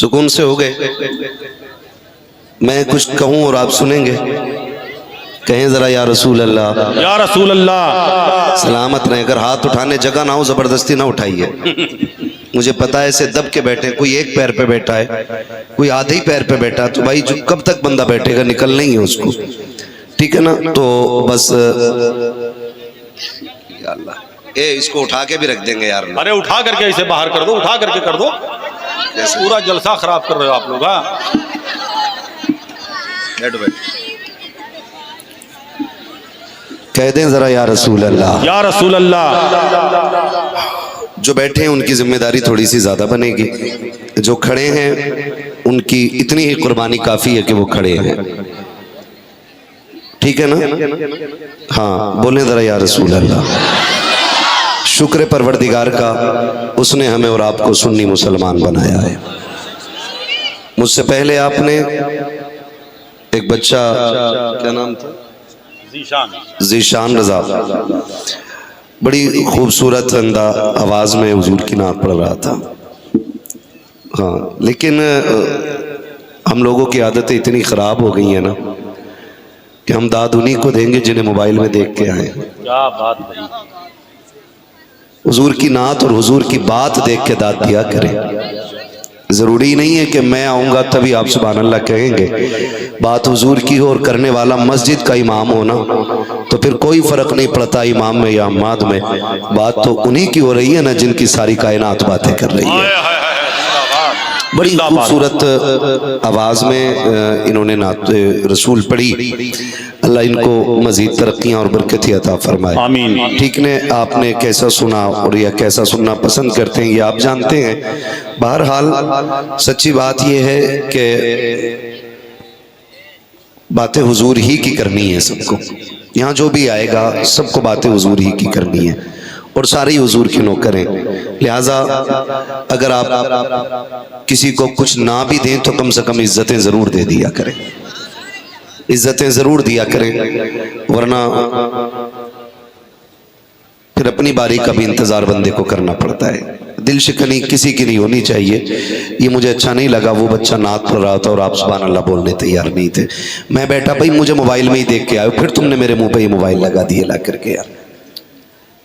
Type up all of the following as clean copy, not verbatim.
सुकून से हो गए। मैं कुछ कहूं और आप सुनेंगे। कहें जरा या रसूल अल्लाह, या रसूल अल्लाह। सलामत रहे। अगर हाथ उठाने जगह ना हो जबरदस्ती ना उठाइए। मुझे पता है ऐसे दब के बैठे, कोई एक पैर पे बैठा है, कोई आधे ही पैर पे बैठा है, तो भाई जो कब तक बंदा बैठेगा, निकलना ही है उसको, ठीक है ना। तो बस या अल्लाह, इसको उठा के भी रख देंगे यार। अरे उठा करके इसे बाहर कर दो, उठा करके कर दो। पूरा जलसा खराब कर रहे हो आप लोग। बैठो बैठो, कह दें जरा या रसूल अल्लाह, या रसूल अल्लाह। जो बैठे हैं उनकी जिम्मेदारी थोड़ी सी ज्यादा बनेगी, जो खड़े हैं उनकी इतनी ही कुर्बानी काफी है कि वो खड़े हैं, ठीक है ना। हाँ बोले जरा या रसूल अल्लाह। शुक्र परवरदिगार का, उसने हमें और आपको सुन्नी मुसलमान बनाया है। मुझसे पहले आपने एक बच्चा, क्या नाम था, ज़ीशान रजा, बड़ी खूबसूरत आवाज में हुजूर की नात पढ़ रहा था। हाँ, लेकिन हम लोगों की आदतें इतनी खराब हो गई हैं ना कि हम दाद उन्हीं को देंगे जिन्हें मोबाइल में देख के आए। क्या बात भाई। हुजूर की नात और हुजूर की बात देख के दाद दिया करें। जरूरी नहीं है कि मैं आऊंगा तभी आप सुभान अल्लाह कहेंगे। बात हुजूर की हो और करने वाला मस्जिद का इमाम हो ना, तो फिर कोई फर्क नहीं पड़ता इमाम में या अम्माद में। बात तो उन्हीं की हो रही है ना जिनकी सारी कायनात बातें कर रही है। बड़ी खूबसूरत आवाज में इन्होंने नात रसूल पढ़ी। अल्लाह इनको मजीद तरक्कियां और बरकत अता फरमाए, आमीन। ठीक ने आपने कैसा सुना और या कैसा सुनना पसंद करते हैं ये आप जानते हैं। बहरहाल सच्ची बात यह है कि बातें हुजूर ही की करनी है सबको। यहाँ जो भी आएगा सबको बातें हुजूर ही की करनी है और सारे हुजूर की नौकर हैं। लिहाजा अगर आप किसी को कुछ ना भी दें तो कम से कम इज्जतें जरूर दे दिया करें, इज्जतें जरूर दिया करें, वरना फिर अपनी बारी का भी इंतजार बंदे को करना पड़ता है। दिल शिकनी किसी की नहीं होनी चाहिए। ये मुझे अच्छा नहीं लगा, वो बच्चा नात पढ़ रहा था और आप सुभान अल्लाह बोलने तैयार नहीं थे। मैं बैठा, भाई मुझे मोबाइल में ही देख के आए, फिर तुमने मेरे मुंह पे ये मोबाइल लगा दिए ला करके यार,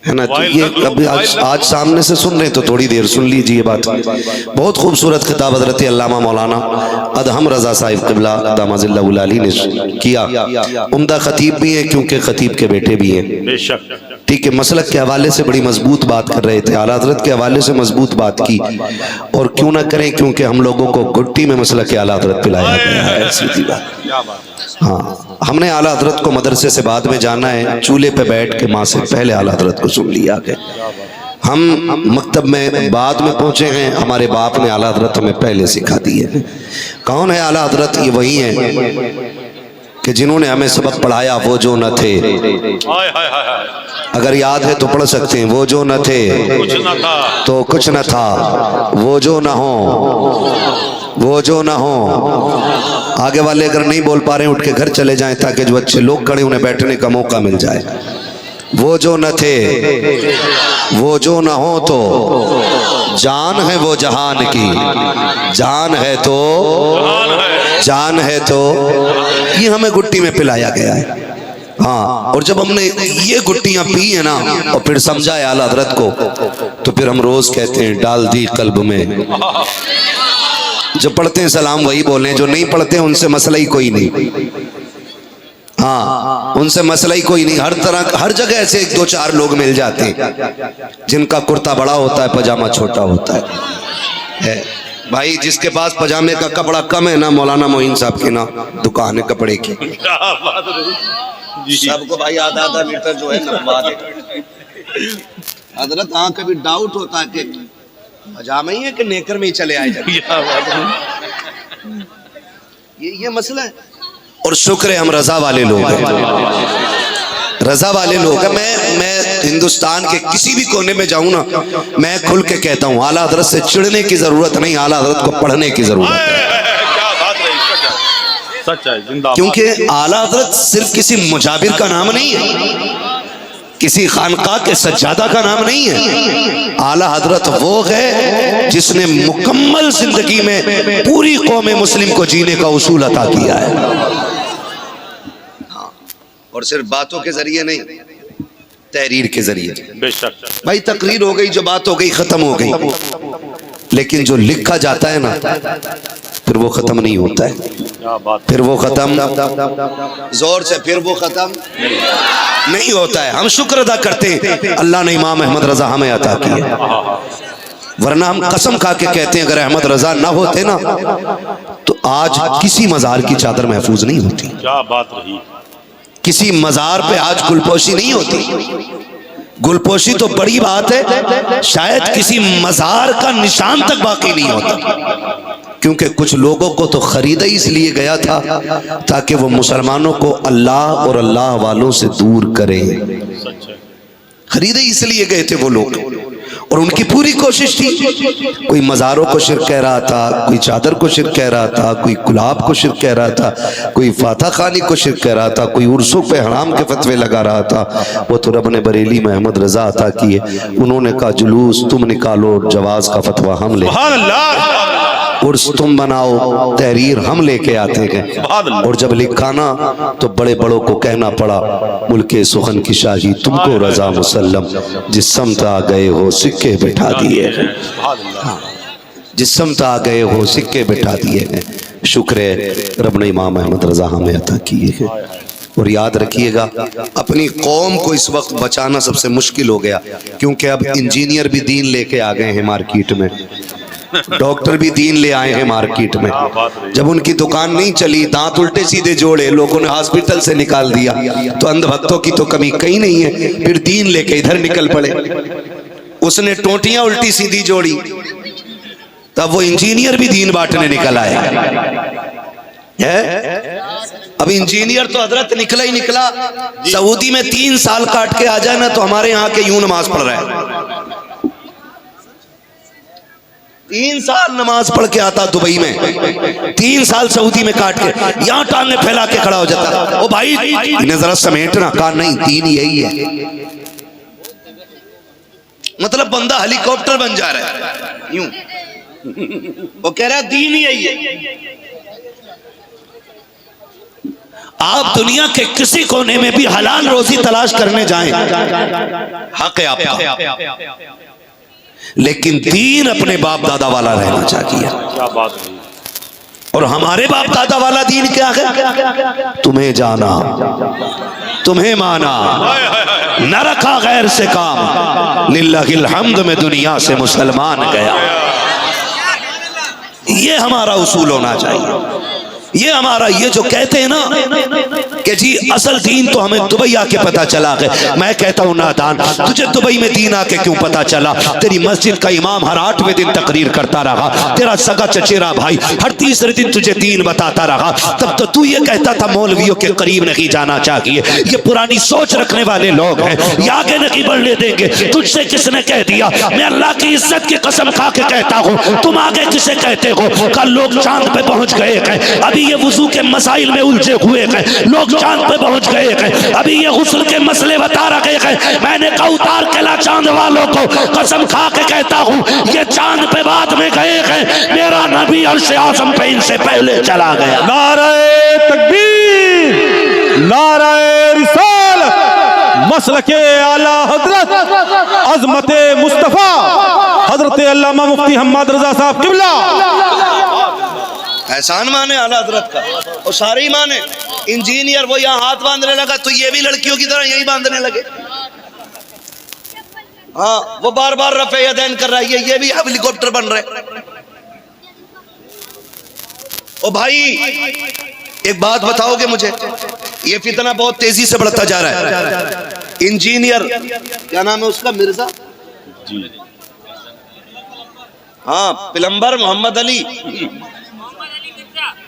है ना। तो ये अभी आज सामने से सुन रहे तो थोड़ी देर सुन लीजिए बात। बहुत खूबसूरत खिताब हज़रत अल्लामा मौलाना अदहम रजा साहिब क़िबला दामजिल्लहुल अली ने किया। उम्दा खतीब भी हैं क्योंकि खतीब के बेटे भी हैं, ठीक है। मसलक के हवाले से बड़ी मजबूत बात कर रहे थे, आला हज़रत के हवाले से मजबूत बात की। और क्यों ना करें, क्योंकि हम लोगों को गुट्टी में मसलक के आला हज़रत पिलाया गया है, सीधी बात। हाँ, हमने आला हज़रत को मदरसे से बाद में जाना है, चूल्हे पे बैठ के माँ से पहले आला हज़रत को सुन लिया गया। हम मकतब में बाद में पहुंचे हैं, हमारे बाप ने आला हज़रत हमें पहले सिखा दी है। कौन है आला हज़रत? ये वही है कि जिन्होंने हमें सबक पढ़ाया, वो जो न थे। अगर याद है तो पढ़ सकते हैं। वो जो न थे तो कुछ न था, वो जो न हो, वो जो न हो। आगे वाले अगर नहीं बोल पा रहे हैं उठ के घर चले जाएं ताकि जो अच्छे लोग खड़े उन्हें बैठने का मौका मिल जाए। वो जो न थे, वो जो न हो, तो जान है वो जहान की, जान है तो, जान है तो। ये हमें गुट्टी में पिलाया गया है। हाँ, और जब हमने ये गुट्टियां पी है ना और फिर समझा है आला हज़रत को, तो फिर हम रोज कहते हैं डाल दी कल्ब में। जो पढ़ते हैं सलाम वही बोले, जो नहीं पढ़ते हैं उनसे मसला ही कोई नहीं। हाँ, उनसे मसला ही कोई नहीं। हर तरह हर जगह ऐसे एक दो चार लोग मिल जाते हैं जिनका कुर्ता बड़ा होता है, पजामा छोटा होता है। भाई जिसके पास पजामे का कपड़ा कम है ना, मौलाना मोइन साहब की ना दुकान है कपड़े की, सबको भाई आधा आधा मीटर जो है नपवा दे। हजरत हाँ, कभी डाउट होता है कि पजामा ही है कि नेकर में ही चले आए। ये मसला है। और शुक्र है हम रजा वाले लोग हैं, रजा वाले लोग हैं। मैं हिंदुस्तान के किसी भी कोने में जाऊं ना, मैं खुल के कहता हूँ आला हज़रत से चिढ़ने की जरूरत नहीं, आला हज़रत को पढ़ने की जरूरत है। सच है, जिंदाबाद। क्योंकि आला हज़रत सिर्फ किसी मुजाबिर का नाम नहीं है। किसी खानका के सज्जादा का नाम नहीं है। आला हजरत वो है जिसने मुकम्मल जिंदगी में पूरी कौम मुस्लिम को जीने का उसूल अता किया है। और सिर्फ बातों के जरिए नहीं, तहरीर के जरिए। बेशक भाई तकरीर हो गई, जो बात हो गई खत्म हो गई, लेकिन जो लिखा जाता है ना फिर वो खत्म नहीं होता है। क्या बात, फिर वो खत्म, जोर से फिर वो खत्म नहीं होता है। हम शुक्र अदा करते हैं अल्लाह ने इमाम अहमद रजा हमें अता किए, वरना हम कसम खा के कहते हैं अगर अहमद रजा ना होते ना तो आज किसी मजार की चादर महफूज नहीं होती, क्या बात रही। किसी मजार पे आज गुलपोशी नहीं होती। गुलपोशी तो बड़ी बात है, शायद किसी मजार का निशान तक बाकी नहीं होता, क्योंकि कुछ लोगों को तो खरीदा इसलिए गया था ताकि वो मुसलमानों को अल्लाह और अल्लाह वालों से दूर करें। खरीदे इसलिए गए थे वो लोग, और उनकी पूरी कोशिश थी। कोई मज़ारों को शिर्क कह रहा था, कोई चादर को शिर्क कह रहा था, कोई गुलाब को शिर्क कह रहा था, कोई फाता खानी को शिर्क कह रहा था, कोई उर्सों पे हराम के फतवे लगा रहा था। वो तो रब ने बरेली में अहमद रजा अता किए, उन्होंने कहा जुलूस तुम निकालो, जवाज का फतवा हम ले, उर्स तुम बनाओ, तहरीर हम लेके आते हैं। और जब लिखा ना तो बड़े बड़ों को कहना पड़ा मुल्के सुखन की शाही तुमको रजा मुसल्लम, जिस समत आ गए हो सिक्के बिठा दिए हैं। जिस समत आ गए हो सिक्के बिठा दिए हैं। शुक्र है रब ने इमाम अहमद रजा हमें अता किए हैं। और याद रखिएगा अपनी कौम को इस वक्त बचाना सबसे मुश्किल हो गया, क्योंकि अब इंजीनियर भी दीन लेके आ गए हैं मार्केट में, डॉक्टर भी दीन ले आए हैं मार्केट में। जब उनकी दुकान नहीं चली, दांत उल्टे सीधे जोड़े, लोगों ने हॉस्पिटल से निकाल दिया, तो अंधभक्तों की तो कमी कहीं नहीं है, फिर दीन लेके इधर निकल पड़े। उसने टोटियां उल्टी सीधी जोड़ी, तब वो इंजीनियर भी दीन बांटने निकल आए है। अब इंजीनियर तो हजरत निकला ही निकला, सऊदी में 3 साल काट के आ जाए ना तो हमारे यहाँ के यूं नमाज पढ़ रहा है। 3 साल नमाज पढ़ के आता दुबई में, 3 साल सऊदी में काट के यहाँ टांगे फैला के खड़ा हो जाता। ओ भाई इन्हें जरा समेटना, कहा नहीं दीन यही है। मतलब बंदा हेलीकॉप्टर बन जा रहा है यूं, वो कह रहा है दीन यही है। आप दुनिया के किसी कोने में भी हलाल रोजी तलाश करने जाएं, हक है आपका, लेकिन दीन अपने बाप दादा वाला रहना चाहिए। क्या बात है। और हमारे बाप दादा वाला दीन क्या है? तुम्हें जाना, तुम्हें माना, न रखा गैर से काम, लिल्लाहिल हम्द में दुनिया से मुसलमान गया। ये हमारा उसूल होना चाहिए। ये हमारा, ये जो कहते हैं ना कि जी असल दीन तो हमें दुबई आके पता चला है, मैं कहता हूँ नादान, तुझे दुबई में दीन आके क्यों पता चला? तेरी मस्जिद का इमाम हर 8वें दिन तकरीर करता रहा, तेरा सगा चचेरा भाई हर 3रे दिन तुझे दीन बताता रहा, तब तो तू ये कहता था मौलवियों के करीब नहीं जाना चाहिए। ये पुरानी सोच रखने वाले लोग हैं, ये आगे नहीं बढ़ने देंगे। तुझसे किसने कह दिया? मैं अल्लाह की इज्जत की कसम खा के कहता हूँ, तुम आगे किसे कहते हो? कल लोग चांद पे पहुंच गए हैं, अभी ये वुजू के मसाइल में उलझे हुए हैं, लोग चांद पे पहुंच गए हैं, अभी ये गुस्ल के मसले बता रहे हैं। मैंने कहा उतार के ला चांद वालों को, कसम खा के कहता हूं ये चांद पे बाद में गए हैं, मेरा नबी अर्श आज़म पे इनसे पहले चला गया। नारे तकबीर, नारे रिसालत, मसलके आला हजरत अजमत मुस्तफा हजरत अल्लामा मुफ्ती हम्मद रजा साहब किबला। एहसान माने आला हजरत का, और सारे ही माने। इंजीनियर वो यहाँ हाथ बांधने लगा तो ये भी लड़कियों की तरह यही बांधने लगे। हाँ, वो बार बार रफे यदैन कर रहा है, ये भी हेलीकॉप्टर बन रहे। ओ भाई एक बात बताओगे मुझे, ये फितना बहुत तेजी से बढ़ता जा रहा है। इंजीनियर क्या नाम है उसका, मिर्जा जी, हाँ प्लम्बर मोहम्मद अली,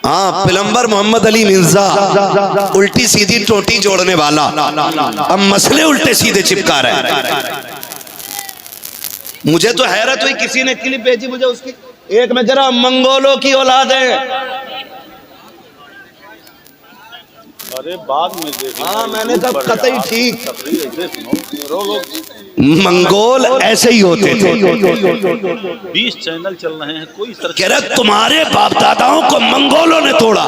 हाँ प्लम्बर मोहम्मद अली मिर्जा, उल्टी सीधी टोटी जोड़ने वाला, अब मसले उल्टे सीधे चिपका रहा है। मुझे तो हैरत हुई, किसी ने क्लिप भेजी मुझे उसकी, एक में जरा मंगोलों की औलाद है, अरे बाद में देखेंगे। हाँ मैंने कहा कतई ठीक। तकरीर ऐसे सुनो, लोग मंगोल ऐसे ही होते थे। 20 चैनल चल रहे हैं, कोई कह रहा तुम्हारे बाप दादाओं को मंगोलों ने तोड़ा।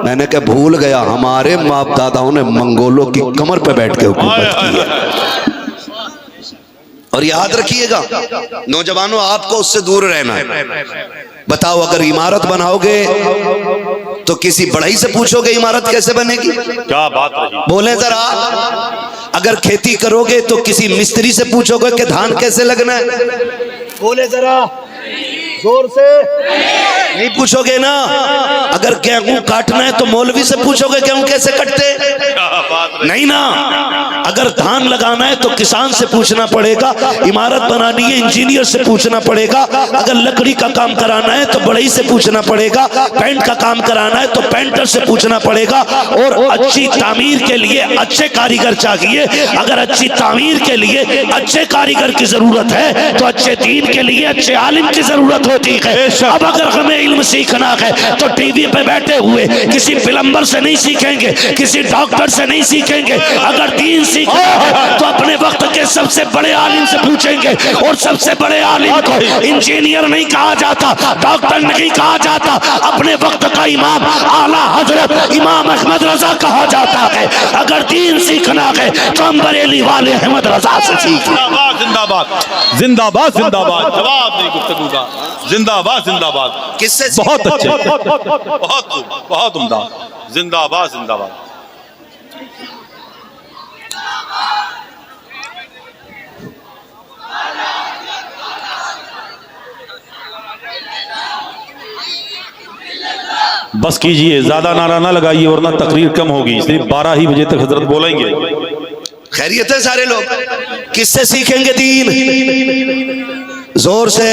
मैंने कहा भूल गया, हमारे बाप दादाओं ने मंगोलों की कमर पे बैठ के हुकूमत की है। और याद रखिएगा नौजवानों, आपको उससे दूर रहना है। बताओ अगर इमारत बनाओगे तो किसी बढ़ई से पूछोगे इमारत कैसे बनेगी? क्या बात रही। बोले जरा। अगर खेती करोगे तो किसी मिस्त्री से पूछोगे कि धान कैसे लगना है? बोले जरा जोर से। नहीं पूछोगे ना। अगर गेहूं काटना है तो मौलवी से पूछोगे गेहूं कैसे कटते? नहीं ना। अगर धान लगाना है तो किसान से पूछना पड़ेगा, इमारत बनानी है इंजीनियर से पूछना पड़ेगा, अगर लकड़ी का काम कराना है तो बढ़ई से पूछना पड़ेगा, पेंट का काम कराना है तो पेंटर से पूछना पड़ेगा। और अच्छी तामीर के लिए अच्छे कारीगर चाहिए। अगर अच्छी तामीर के लिए अच्छे कारीगर की जरूरत है तो अच्छे दीन के लिए अच्छे आलिम की जरूरत होती है। अब अगर हमें इल्म सीखना है तो टीवी पे बैठे हुए किसी प्लम्बर से नहीं सीखेंगे, किसी डॉक्टर से नहीं सीखेंगे। अगर दीन सीखना है तो अपने वक्त के सबसे बड़े आलिम से पूछेंगे। और सबसे बड़े आलिम को इंजीनियर नहीं कहा जाता, डॉक्टर नहीं कहा जाता, अपने वक्त का इमाम आला हजरत इमाम अहमद रजा कहा जाता है। अगर दीन सीखना है तो हम बरेली वाले अहमद रजा से सीखें। जिंदाबाद जिंदाबाद जिंदाबाद। जवाब नहीं गुफ्तगू का। जिंदाबाद जिंदाबाद। किससे? बहुत अच्छे, बहुत उम्दा। जिंदाबाद जिंदाबाद। बस कीजिए, ज्यादा नारा ना लगाइए वरना तकरीर कम होगी। सिर्फ 12 ही बजे तक हजरत बोलेंगे। खैरियत है सारे लोग? किससे सीखेंगे दीन? जोर से।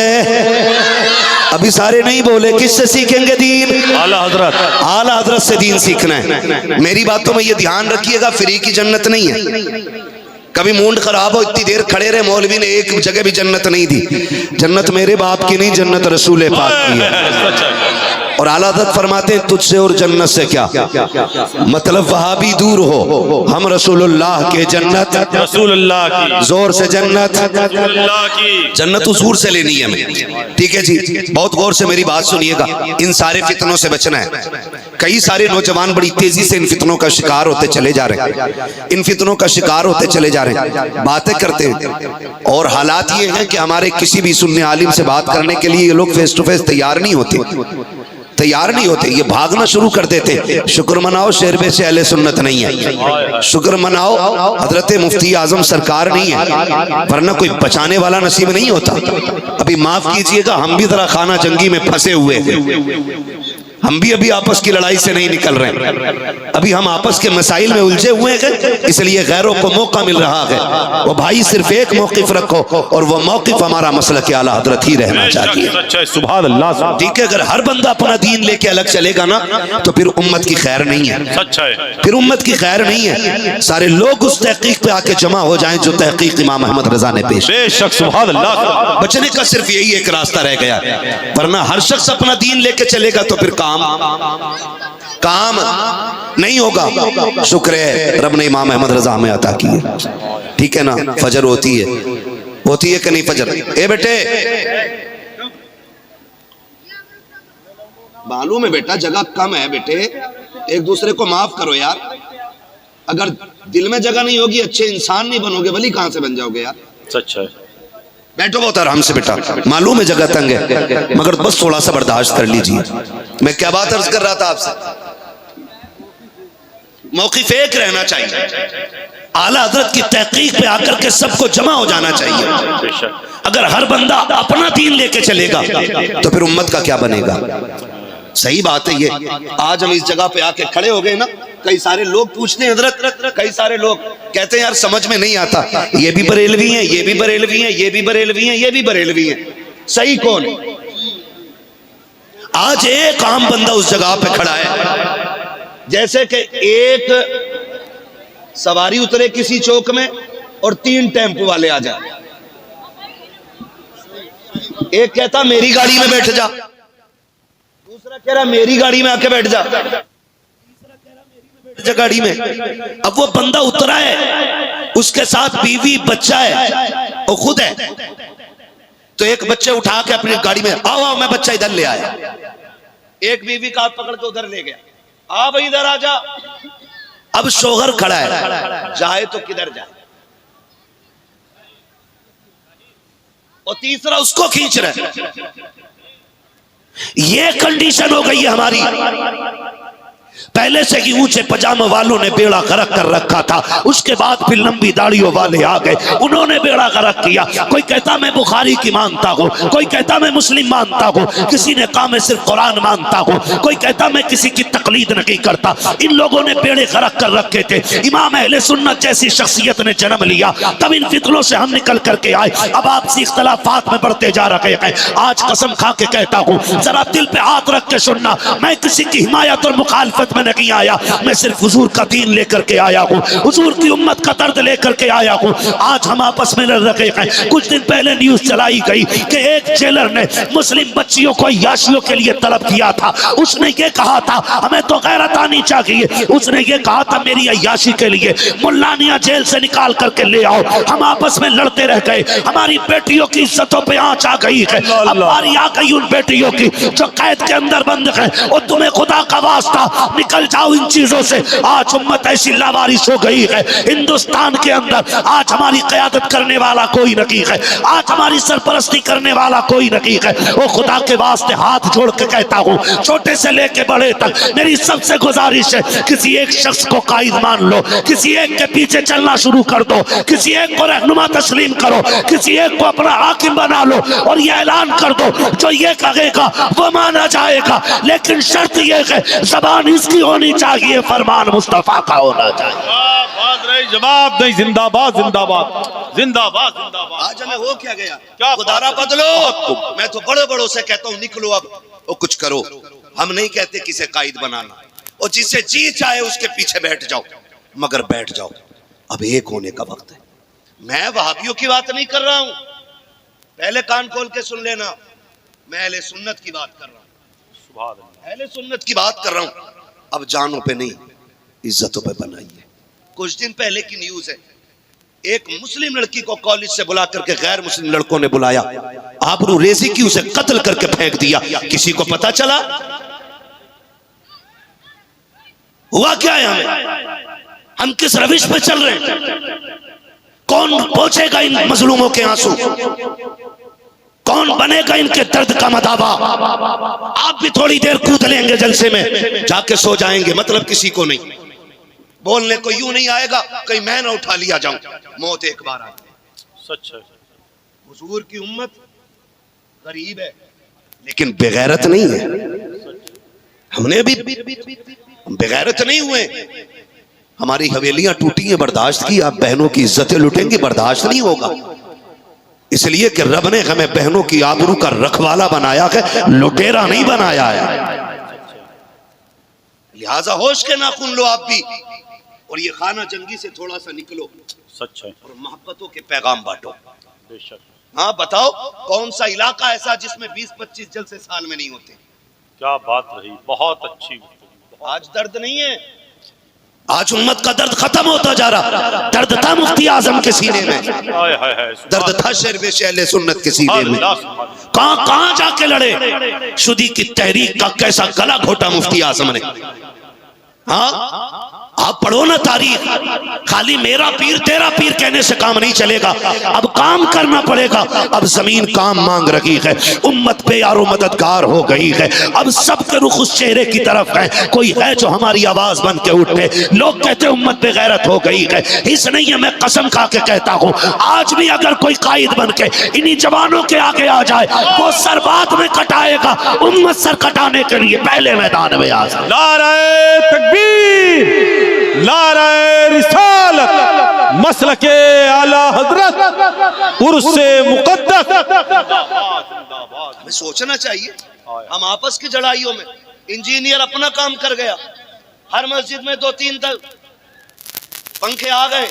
अभी सारे नहीं बोले। किससे सीखेंगे दीन? आला हजरत। आला हजरत से दीन सीखना है। मेरी बातों में ये ध्यान रखिएगा, फ्री की जन्नत नहीं है। कभी मूड खराब हो इतनी देर खड़े रहे, मौलवी ने एक जगह भी जन्नत नहीं दी। जन्नत मेरे बाप की नहीं, जन्नत रसूल पाक की है। और आला हज़रत फरमाते हैं तुझसे और जन्नत से क्या मतलब, वहां भी दूर हो, हम रसूलुल्लाह के जन्नत, रसूलुल्लाह की। जोर से जन्नत, रसूलुल्लाह की। जन्नत हुजूर से लेनी है हमें। ठीक है जी, बहुत गौर से मेरी बात सुनिएगा। इन सारे फितनों से बचना है। कई सारे नौजवान बड़ी तेजी से इन फितनों का शिकार होते चले जा रहे हैं, इन फितनों का शिकार होते चले जा रहे हैं, बातें करते हैं। और हालात ये हैं कि हमारे किसी भी सुन्नी आलिम से बात करने के लिए ये लोग फेस टू फेस तैयार नहीं होते, ये भागना शुरू कर देते। शुक्र मनाओ शेरबे से अहले सुन्नत नहीं है, शुक्र मनाओ हजरत मुफ्ती आजम सरकार नहीं है, वरना कोई बचाने वाला नसीब नहीं होता। अभी माफ कीजिएगा, हम भी जरा खाना जंगी में फंसे हुए हैं। हम भी अभी आपस की लड़ाई से नहीं निकल रहे, अभी हम आपस के मसाइल में उलझे हुए हैं, इसलिए गैरों को मौका मिल रहा है। वो भाई सिर्फ एक मौकिफ रखो और वो मौकिफ हमारा मसलक आला हजरत ही रहना चाहिए। सुभान अल्लाह। ठीक है, अगर हर बंदा अपना दीन लेके अलग चलेगा ना तो फिर उम्मत की खैर नहीं है, सच्चा है, फिर उम्मत की खैर नहीं है। सारे लोग उस तहकीक पे आके जमा हो जाएं जो तहकीक इमाम अहमद रजा ने पेश। बेशक सुभान अल्लाह। बचने का सिर्फ यही एक रास्ता रह गया, वरना हर शख्स अपना दीन लेके चलेगा तो फिर काम नहीं होगा। शुक्र है रब ने इमाम अहमद रजा में अता की है। ठीक है ना, फजर होती है कि नहीं फजर? ए बेटे मालूम है बेटा जगह कम है बेटे, एक दूसरे को माफ करो यार। अगर दिल में जगह नहीं होगी अच्छे इंसान नहीं बनोगे, वली कहां से बन जाओगे यार? सच है। बैठो बहुत आराम से बेटा, मालूम है जगह तंग है, मगर बस थोड़ा सा बर्दाश्त कर लीजिए। मैं क्या बात अर्ज कर रहा था आपसे, मौक़िफ़ एक रहना चाहिए। आला हज़रत की तहकीक पे आकर के सबको जमा हो जाना चाहिए। अगर हर बंदा अपना दीन लेके चलेगा तो फिर उम्मत का क्या बनेगा? सही बात है ये। आज हम इस जगह पे आके खड़े हो गए ना, कई सारे लोग पूछते हैं हजरत, कई सारे लोग कहते हैं यार समझ में नहीं आता, ये भी बरेलवी हैं, ये भी बरेलवी हैं, ये भी बरेलवी हैं, ये भी बरेलवी हैं, सही कौन? आज एक आम बंदा उस जगह पे खड़ा है, जैसे कि एक सवारी उतरे किसी चौक में और 3 टेम्पो वाले आ जाए। एक कहता मेरी गाड़ी में बैठ जा, दूसरा कह रहा मेरी गाड़ी में आके बैठ जा, तीसरा कह रहा मेरी में गाड़ी में। अब वो बंदा उतरा है, उसके साथ बीवी बच्चा है और खुद है। तो एक बच्चे उठा के अपनी गाड़ी में, आओ आओ, मैं बच्चा इधर ले आया। एक बीवी का हाथ पकड़ के उधर ले गया, आ भाई इधर आ जा। अब शोहर खड़ा है, जाए तो किधर जाए, और तीसरा उसको खींच रहा है। ये कंडीशन हो गई है हमारी। पहले से ही ऊंचे पजामे वालों ने बेड़ा गर्क कर रखा था, उसके बाद फिर लंबी दाढ़ियों वाले आ गए, उन्होंने बेड़ा गर्क किया। कोई कहता मैं बुखारी की मानता हूँ, कोई कहता मैं मुस्लिम मानता हूँ, किसी ने कहा मैं सिर्फ कुरान मानता हूँ, कोई कहता मैं किसी की तकलीद नहीं करता। इन लोगों ने बेड़े गर्क कर रखे थे। इमाम अहले सुन्नत जैसी शख्सियत ने जन्म लिया, तब इन फितनों से हम निकल करके आए। अब आपसी इख्तलाफात में बढ़ते जा रहे हैं। आज कसम खा के कहता हूँ, जरा दिल पे हाथ रख के सुनना, मैं किसी की हिमायत और मुखालफत में नहीं आया, मैं सिर्फ हुजूर का दीन लेकर के आया हूँ, हुजूर की उम्मत का दर्द लेकर के आया हूँ। आज हम आपस में लड़ रहे हैं। कुछ दिन पहले न्यूज चलाई गई कि एक जेलर ने मुस्लिम बच्चियों को अय्याशियों के लिए तलब किया था। उसने ये कहा था हमें तो गैरत आनी चाहिए, उसने ये कहा था मेरी अय्याशी के लिए मुल्लानिया जेल से निकाल करके ले आओ। हम आपस में लड़ते रह गए, हमारी बेटियों की इज्जतों पे आंच आ गई है। अब बारी आ गई उन बेटियों की जो कैद के अंदर बंद है, और तुम्हें खुदा का वास्ता निकल जाओ इन चीजों से। आज उम्मत ऐसी लावारिस हो गई है हिंदुस्तान के अंदर, आज हमारी क़यादत करने वाला कोई नहीं है, आज हमारी सरपरस्ती करने वाला कोई नहीं है। वो खुदा के वास्ते हाथ जोड़ के कहता हूँ, छोटे से लेके बड़े तक मेरी सबसे गुजारिश है, किसी एक शख्स को कायद मान लो, किसी एक के पीछे चलना शुरू कर दो, किसी एक को रहनुमा तस्लीम करो, किसी एक को अपना हाकिम बना लो, और ये ऐलान कर दो जो ये कहेगा वो माना जाएगा। लेकिन शर्त ये है ज़बान इसकी होनी चाहिए, फरमान मुस्तफा का होना चाहिए। बात रही, जवाब नहीं। जिंदाबाद जिंदाबाद जिंदाबाद जिंदाबाद। आज हमें हो क्या गया, क्या खुदारा बदलो। मैं तो बड़े बड़ों से कहता हूँ निकलो अब और कुछ करो। हम नहीं कहते किसे कायद बनाना, और जिसे जी चाहे उसके पीछे बैठ जाओ, मगर बैठ जाओ। अब एक होने का वक्त है। मैं वहाबियों की बात नहीं कर रहा हूं, पहले कान खोल के सुन लेना, मैं अहले सुन्नत की बात कर रहा हूं। सुभान अल्लाह, अहले सुन्नत की बात कर रहा हूं। अब जानों पे नहीं, इज्जतों पे बनाइए। कुछ दिन पहले की न्यूज है, एक मुस्लिम लड़की को कॉलेज से बुला करके गैर मुस्लिम लड़कों ने बुलाया, आबरू रेजी की, उसे कत्ल करके फेंक दिया। किसी को पता चला? हुआ क्या है? हम किस रविश पे चल रहे हैं? कौन पहुंचेगा इन मजलूमों के आंसू? कौन बनेगा इनके दर्द का मदावा? आप भी थोड़ी देर कूद लेंगे जलसे में, जाके सो जाएंगे, मतलब किसी को नहीं। बोलने को यूं नहीं आएगा कहीं मैं ना उठा लिया जाऊं। मौत एक बार आती है, सच है। हुजूर की उम्मत गरीब है लेकिन बेगैरत नहीं है। हमने भी बेगैरत नहीं हुए। हमारी हवेलियां टूटी हैं, बर्दाश्त की। आप बहनों की इज्जतें लुटेंगे, बर्दाश्त नहीं होगा। इसलिए कि रब ने हमें बहनों की आबरू का रखवाला बनाया है, लुटेरा नहीं बनाया है। लिहाजा होश के नाखून लो आप भी, और ये खाना जंगी से थोड़ा सा निकलो। सच है। और मोहब्बतों के पैगाम बांटो। बेशक। हाँ बताओ, कौन सा इलाका ऐसा जिसमें 20-25 जलसे साल में नहीं होते? क्या बात रही, बहुत अच्छी। आज दर्द नहीं है, आज उम्मत का दर्द खत्म होता जा रहा। दर्द था मुफ्ती आजम के सीने में, दर्द था शेरवे अहले सुन्नत के सीने में। कहां जाके लड़े, शुदी की तहरीक का कैसा गला घोटा मुफ्ती आजम ने। हाँ, आप पढ़ो ना तारीख। खाली मेरा पीर तेरा पीर कहने से काम नहीं चलेगा, अब काम करना पड़ेगा। अब जमीन काम मांग रही है, उम्मत पे यारो मददगार हो गई है। अब सबके रुख उस चेहरे की तरफ है, कोई है जो हमारी आवाज बन के उठे। लोग कहते उम्मत पे गैरत हो गई है, इस नहीं है। मैं कसम खा के कहता हूँ, आज भी अगर कोई कायद बन के इन्हीं जवानों के आगे आ जाए, वो सर बाद में कटाएगा। उम्मत सर कटाने के लिए पहले मैदान में आ जाए। नारे तकबीर, नारे रिसालत, मसलके आला हजरत, उर्से मुकद्दस। हमें सोचना चाहिए। हम आपस की लड़ाइयों में, इंजीनियर अपना काम कर गया, हर मस्जिद में 2-3 पंखे आ गए,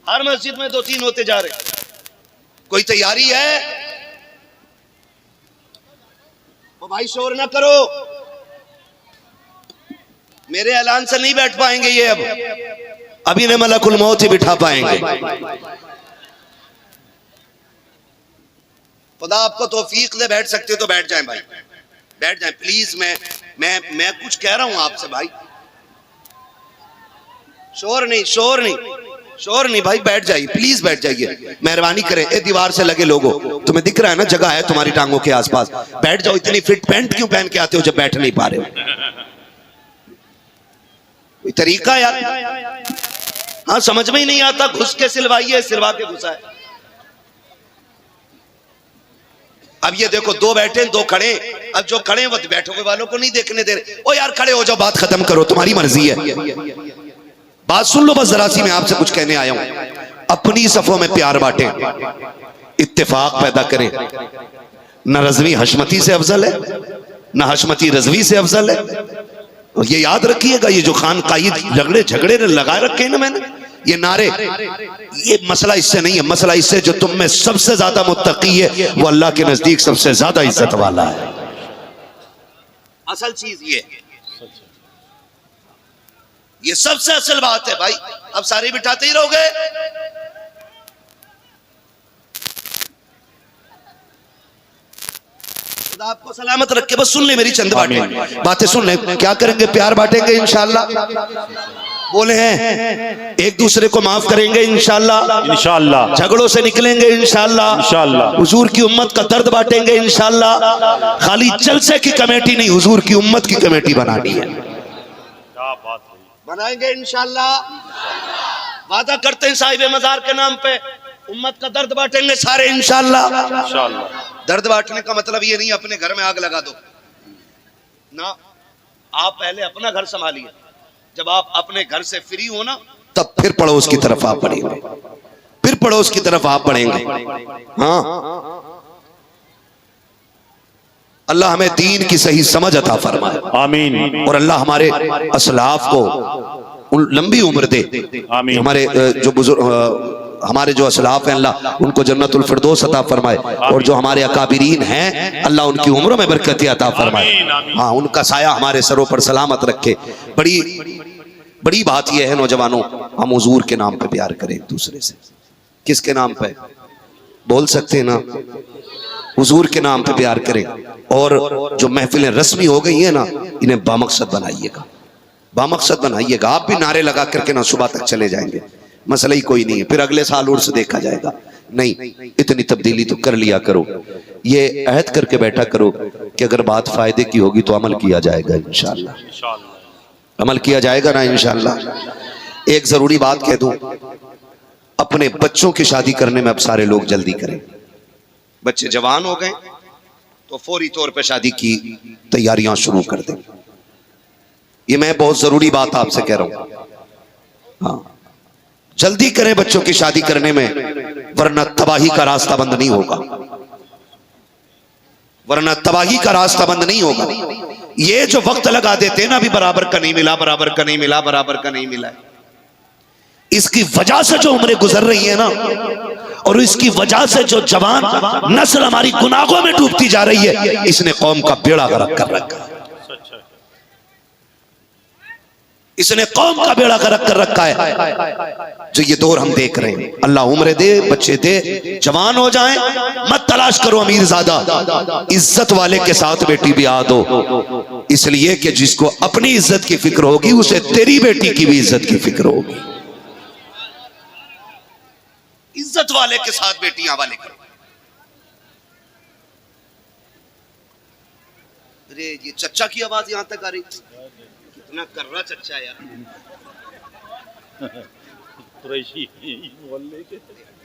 हर मस्जिद में 2-3 होते जा रहे। कोई तैयारी है? वो भाई शोर ना करो, मेरे ऐलान से नहीं बैठ पाएंगे ये, अब अभी ने मलकुल मौत ही बिठा पाएंगे। खुदा आपको तौफीक दे, बैठ सकते हो तो बैठ जाएं भाई, बैठ जाएं प्लीज। मैं कुछ कह रहा हूं आपसे भाई, शोर नहीं शोर नहीं शोर नहीं भाई, बैठ जाइए प्लीज, बैठ जाइए, मेहरबानी करें। ए दीवार से लगे लोगों, तुम्हें दिख रहा है ना जगह है तुम्हारी टांगों के आसपास, बैठ जाओ। इतनी फिट पैंट क्यों पहन के आते हो जब बैठ नहीं पा रहे हो? कोई तरीका यार, हाँ समझ में ही नहीं आता, घुस के सिलवाइए, सिलवा के घुसा है। अब ये देखो, दो बैठे दो खड़े, अब जो खड़े वो बैठे हुए वालों को नहीं देखने दे रहे। ओ यार खड़े हो जाओ, बात खत्म करो, तुम्हारी मर्जी है, बात सुन लो बस जरा सी। मैं आपसे कुछ कहने आया हूं, अपनी सफों में प्यार बांटे, इत्तेफाक पैदा करें। न रजवी हशमती से अफजल है, न हशमती रजवी से अफजल है। और ये याद रखिएगा, ये जो खान कायद झगड़े लगा रखे हैं ना मैंने, ये नारे, ये मसला इससे नहीं है, मसला इससे जो तुम में सबसे ज्यादा मुत्तकी है वो अल्लाह के नजदीक सबसे ज्यादा इज्जत वाला है। असल चीज ये सबसे असल बात है भाई। अब सारे बिठाते ही रहोगे, खुदा आपको सलामत रखे। बस सुन ले मेरी चंद बातें सुन ले। क्या करेंगे? प्यार बांटेंगे इंशाल्लाह, बोले हैं एक दूसरे को माफ करेंगे इंशाल्लाह, इंशाल्लाह झगड़ों से निकलेंगे इंशाल्लाह, इंशाल्लाह हुजूर की उम्मत का दर्द बांटेंगे इंशाल्लाह। खाली जलसे की कमेटी नहीं, हुजूर की उम्मत की कमेटी बनानी है, क्या बात है, बनाएंगे इंशाल्लाह। वादा करते हैं साहिब मजार के नाम पे, उम्मत का दर्द बांटेंगे सारे इंशाल्लाह। दर्द बांटने का मतलब ये नहीं अपने घर में आग लगा दो ना, आप पहले अपना घर संभालिए। जब आप अपने घर से फ्री हो ना, तब फिर पड़ोस की तरफ आप बढ़ेंगे, फिर पड़ोस की तरफ आप बढ़ेंगे। हाँ, अल्लाह हमें दीन की सही समझ अता फरमाए, आमीन। और अल्लाह हमारे असलाफ को लंबी उम्र दे, आमीन। हमारे जो बुजुर्ग, हमारे जो असलाफ हैं, अल्लाह उनको जन्नतुल फिरदौस अता फरमाए, और जो हमारे अकाबिरीन हैं अल्लाह उनकी उम्रों में बरकत अता फरमाए। हाँ, उनका साया हमारे सरों पर सलामत रखे। बड़ी बात यह है नौजवानों, हम हुजूर के नाम पे प्यार करें एक दूसरे से। किसके नाम पे? बोल सकते हैं ना? हुजूर के नाम पे प्यार करें। और जो महफिलें रस्मी हो गई हैं ना, इन्हें बामकसद बनाइएगा, बामकसद बनाइएगा। आप भी नारे लगा करके ना सुबह तक चले जाएंगे, मसला ही कोई नहीं है, फिर अगले साल उर्स देखा जाएगा। नहीं, इतनी तब्दीली तो कर लिया करो, ये अहद करके बैठा करो कि अगर बात फायदे की होगी तो अमल किया जाएगा इंशाअल्लाह, अमल किया जाएगा ना इंशाअल्लाह। एक जरूरी बात कह दूं, अपने बच्चों की शादी करने में अब सारे लोग जल्दी करें। बच्चे जवान हो गए तो फौरी तौर पे शादी की तैयारियां शुरू कर दें। ये मैं बहुत जरूरी बात आपसे कह रहा हूं। हाँ, जल्दी करें बच्चों की शादी करने में, वरना तबाही का रास्ता बंद नहीं होगा, वरना तबाही का रास्ता बंद नहीं होगा। ये जो वक्त लगा देते हैं ना, अभी बराबर का नहीं मिला, बराबर का नहीं मिला, बराबर का नहीं मिला, इसकी वजह से जो उम्रें गुजर रही है ना, और इसकी वजह से जो जवान नस्ल हमारी गुनाहों में डूबती जा रही है, इसने कौम का बेड़ा गर्क कर रखा है, इसने कौम का बेड़ा गर्क कर रखा है। जो ये दौर हम देख रहे हैं, अल्लाह उम्र दे, बच्चे दे, जवान हो जाएं। मत तलाश करो अमीर ज़ादा, इज्जत वाले के साथ बेटी ब्याह दो, इसलिए कि जिसको अपनी इज्जत की फिक्र होगी उसे तेरी बेटी की भी इज्जत की फिक्र होगी। इज्जत वाले के साथ बेटियां वाले करो। अरे ये चच्चा की आवाज यहां तक आ रही, कितना कर्रा चच्चा यार।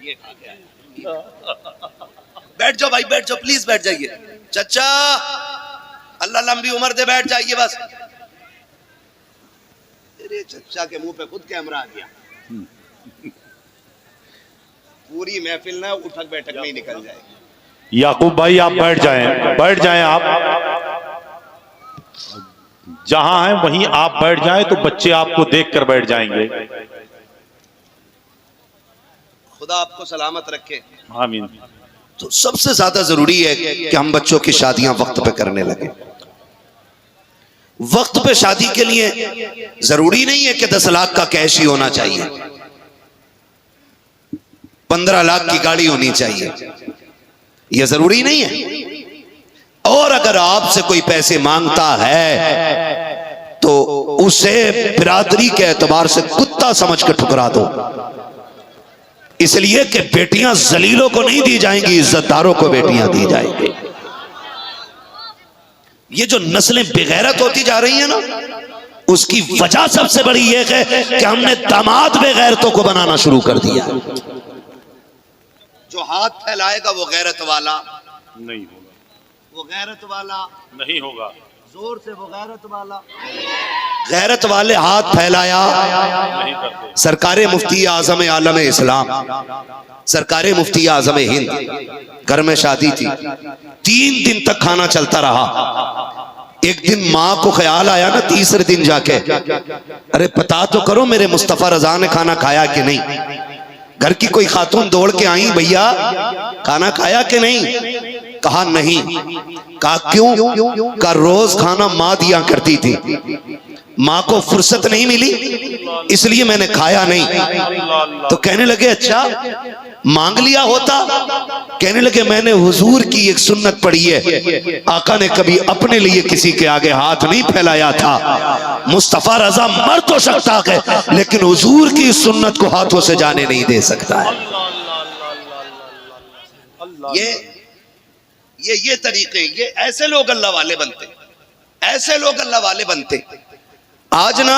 ये बैठ जाओ भाई, बैठ जाओ प्लीज, बैठ जाइए चच्चा, अल्लाह लंबी उम्र दे, बैठ जाइए बस। अरे चच्चा के मुंह पे खुद कैमरा आ गया, पूरी महफिल ना उठक बैठक में ही निकल जाएगी। याकूब भाई आप बैठ जाएं, बैठ जाएं, आप जहां हैं वहीं आप बैठ जाएं, तो बच्चे आपको देखकर बैठ जाएंगे। खुदा आपको सलामत रखे, आमीन। तो सबसे ज्यादा जरूरी है कि हम बच्चों की शादियां वक्त पे करने लगे। वक्त पे शादी के लिए जरूरी नहीं है कि 10 लाख का कैश ही होना चाहिए, 15 लाख की गाड़ी होनी चाहिए, यह जरूरी नहीं है। और अगर आपसे कोई पैसे मांगता है तो उसे बिरादरी के एतबार से कुत्ता समझ कर ठुकरा दो, इसलिए कि बेटियां जलीलों को नहीं दी जाएंगी, इज्जतदारों को बेटियां दी जाएंगी। ये जो नस्लें बेगैरत होती जा रही है ना, उसकी वजह सबसे बड़ी ये है कि हमने दामाद बेगैरतों को बनाना शुरू कर दिया। जो हाथ फैलाएगा वो गैरत वाला नहीं होगा, वो गैरत वाला नहीं होगा, जोर से वो गैरत वाला। गैरत वाले हाथ फैलाया, नहीं करते। सरकारे मुफ्ती आजम आलम इस्लाम, सरकारे मुफ्ती आजम हिंद, घर में शादी थी, 3 दिन तक खाना चलता रहा। एक दिन माँ को ख्याल आया ना, तीसरे दिन जाके, अरे पता तो करो मेरे मुस्तफा रजा ने खाना खाया कि नहीं। घर की कोई खातून दौड़ के आई, भैया खाना खाया कि नहीं? कहा नहीं। कहा क्यों? कहा रोज खाना माँ दिया करती थी, माँ को फुर्सत नहीं मिली इसलिए मैंने खाया नहीं। तो कहने लगे अच्छा मांग लिया होता? कहने लगे मैंने हुजूर की एक सुन्नत पढ़ी है, आका ने कभी अपने लिए किसी के आगे हाथ नहीं फैलाया था। मुस्तफा रजा मर तो सकता है लेकिन हुजूर की सुन्नत को हाथों से जाने नहीं दे सकता है। ये तरीके, ये ऐसे लोग अल्लाह वाले बनते, ऐसे लोग अल्लाह वाले बनते। आज ना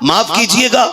माफ कीजिएगा,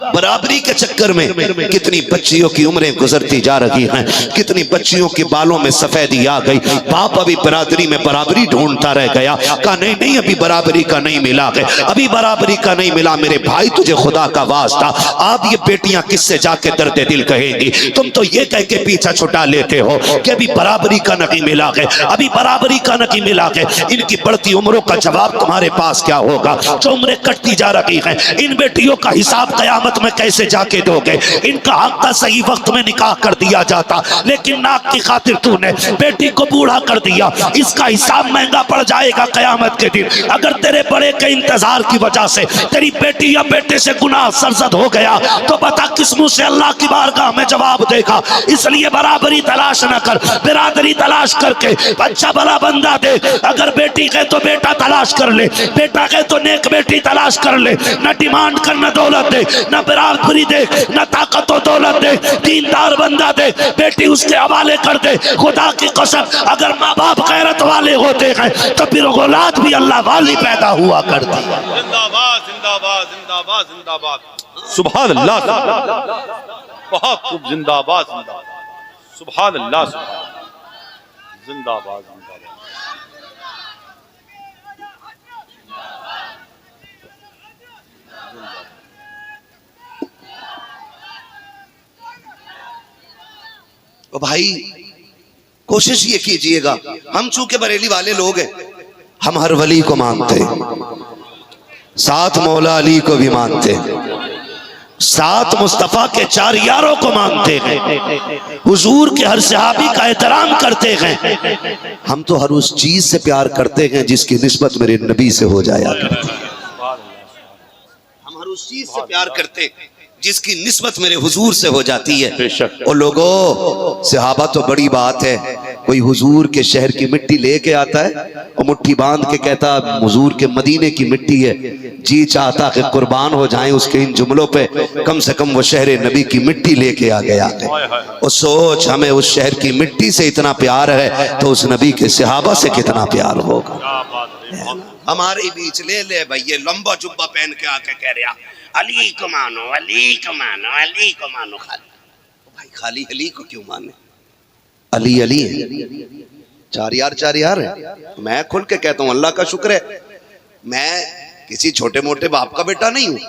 बराबरी के चक्कर में कितनी बच्चियों की उम्रें गुजरती जा रही हैं, कितनी बच्चियों के बालों में सफेदी आ गई। बाप अभी बरादरी में बराबरी ढूंढता रह गया, कहा नहीं नहीं अभी बराबरी का नहीं मिला है, अभी बराबरी का नहीं मिला। मेरे भाई तुझे खुदा का वास्ता, आप ये बेटियां किससे जाके दर्द दिल कहेंगी? तुम तो ये कह के पीछा छुटा लेते हो कि अभी बराबरी का नहीं मिला है, अभी बराबरी का नहीं मिला है। इनकी बढ़ती उम्रों का जवाब तुम्हारे पास क्या होगा? जो उम्रें कटती जा रही हैं, इन बेटियों का हिसाब कयामत में कैसे जाके दोगे? इनका हक था सही वक्त में निकाह कर दिया जाता, लेकिन नाक की खातिर तूने बेटी को बूढ़ा कर दिया। इसका हिसाब महंगा पड़ जाएगा कयामत के दिन। अगर तेरे बड़े के इंतजार की वजह से तेरी बेटी या बेटे से गुनाह सरजद हो गया तो बता किस मुंह से अल्लाह की बारगाह में जवाब देगा? इसलिए बराबरी तलाश न कर, बिरादरी तलाश करके अच्छा भला बंदा दे। अगर बेटी कहे तो बेटा तलाश कर ले, बेटा कहे तो नेक बेटी तलाश कर ले। न डिमांड कर, न दौलत दे, न बराबरी दे, न ताकत और दौलत दे, दीनदार बंदा दे, बेटी उसके हवाले कर दे। खुदा की कसम अगर माँ बाप गैरत वाले होते हैं तो फिर औलाद भी अल्लाह वाली पैदा हुआ करती है। जिंदाबाद जिंदाबाद जिंदाबाद जिंदाबाद, सुभान अल्लाह, बहुत खूब, जिंदाबाद जिंदाबाद, सुभान अल्लाह, जिंदाबाद जिंदाबाद। तो भाई कोशिश ये कीजिएगा, हम चूंकि बरेली वाले लोग हैं, हम हर वली को मानते हैं, साथ मौला अली को भी मानते हैं, साथ मुस्तफा के 4 यारों को मानते हैं, हुजूर के हर सहाबी का एहतराम करते हैं। हम तो हर उस चीज से प्यार करते हैं जिसकी निस्बत मेरे नबी से हो जाया। हम हर उस चीज से प्यार करते हैं जिसकी निस्बत मेरे हुजूर से हो जाती है। और लोगों, सहाबा तो बड़ी बात है, कोई हुजूर के शहर की मिट्टी लेके आता है और मुट्ठी बांध के कहता हुजूर के मदीने की मिट्टी है, जी चाहता कि कुर्बान हो जाएं उसके इन जुमलों पे, कम से कम वो शहर नबी की मिट्टी लेके आ गया है। और सोच, हमें उस शहर की मिट्टी से इतना प्यार है तो उस नबी के सहाबा से कितना प्यार होगा। हमारे बीच ले ले भाई ये लंबा जुब्बा पहन के आके कह रहा अली को मानो, अली को मानो, अली को मानो। खाली भाई खाली अली को क्यों माने? अली अली है, 4 यार है। मैं खुल के कहता हूँ अल्लाह का शुक्र है मैं किसी छोटे मोटे बाप का बेटा नहीं हूँ।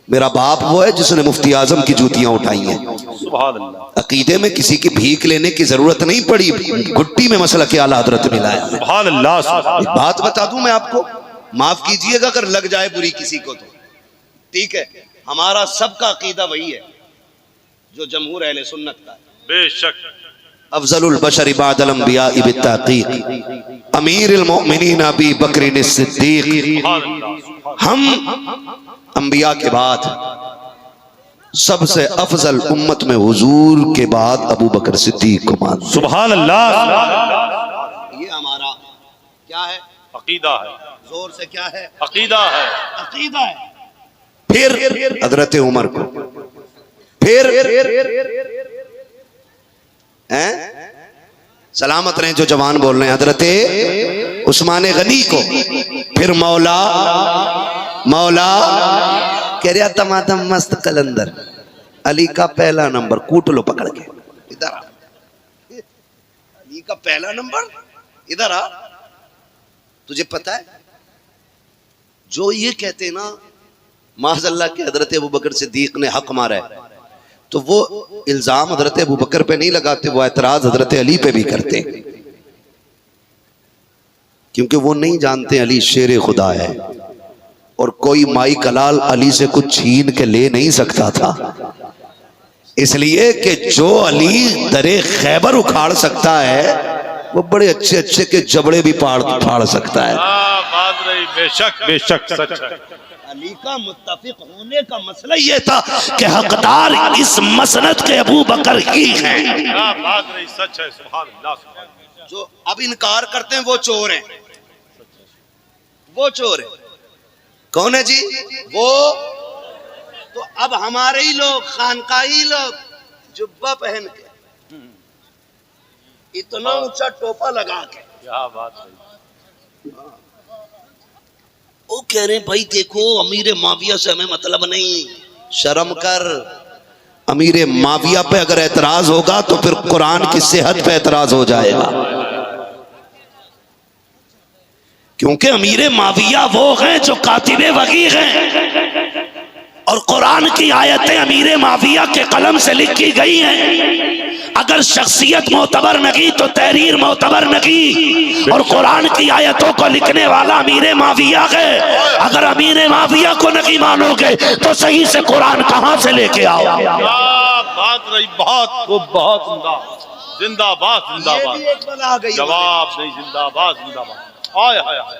मेरा बाप वो है जिसने मुफ्ती आजम की जूतियां उठाई हैं। सुभान अल्लाह। अकीदे में किसी की भीख लेने की जरूरत नहीं पड़ी, घुट्टी में मसला के आला हजरत मिला है। सुभान अल्लाह। एक बात बता दूं मैं आपको, माफ कीजिएगा अगर लग जाए बुरी किसी को तो ठीक है, हमारा सबका अकीदा वही है जो जमहूर अहले सुन्नत का है। बेशक अफजलुल बशर बादल अंबिया बित्तहकीक अमीरुल मोमिनीन अबी बकर सिद्दीक। हम अंबिया के बाद सबसे अफजल उम्मत में हुजूर के बाद अबू बकर सिद्दीक को मान। सुभान अल्लाह। ये हमारा क्या है? अकीदा है। जोर से क्या है? अकीदा है। अकीदा है। फिर हजरत उमर को, फिर हैं सलामत रहे जो जवान बोल रहे हैं, हजरत उस्मान गनी को, फिर मौला कह रहा तमातम मस्त कलंदर अली का पहला नंबर कूट लो पकड़ के, इधर आ। अली का पहला नंबर इधर आ। तुझे पता है जो ये कहते हैं ना माज़अल्लाह के हजरत अबू बकर सिद्दीक ने हक मारा है, तो वो इल्जाम हजरत अबू बकर पे नहीं लगाते, वो एतराज हजरत अली पे भी करते हैं, क्योंकि वो नहीं जानते अली शेर खुदा है और कोई माई कलाल अली से कुछ छीन के ले नहीं सकता था, इसलिए कि जो अली दरे खैबर उखाड़ सकता है वो बड़े अच्छे अच्छे के जबड़े भी फाड़ सकता है। बात रही, बेशक बेशक सच है। अली का मुत्तफिक होने का मसला ये था कि हकदार इस मसनद के अबू बकर ही हैं। क्या बात रही, सच है। सुभान अल्लाह। जो अब इनकार करते हैं वो चोर हैं, वो चोर है। कौन है जी? वो तो अब हमारे ही लोग, खानकाही लोग जुब्बा पहन के, इतना ऊंचा टोपा लगा के, क्या बात रही। वो कह रहे हैं भाई देखो अमीर माविया से हमें मतलब नहीं, शर्म कर। अमीर माविया पे अगर एतराज होगा तो फिर कुरान की सेहत पे एतराज हो जाएगा, क्योंकि अमीर माविया वो हैं जो कातिबे वगी हैं और कुरान की आयतें अमीर माविया के कलम से लिखी गई हैं। अगर शख्सियत मोतबर नहीं तो तहरीर मोतबर नहीं, और कुरान की आयतों को लिखने वाला अमीर माविया है। अगर अमीर माविया को नहीं मानोगे तो सही से कुरान कहां से लेके आओ? क्या बात रही, बहुत खूब, बहुत उम्दा। जिंदाबाद जिंदाबाद। जवाब नहीं, जिंदाबाद जिंदाबाद। आय हाय हाय,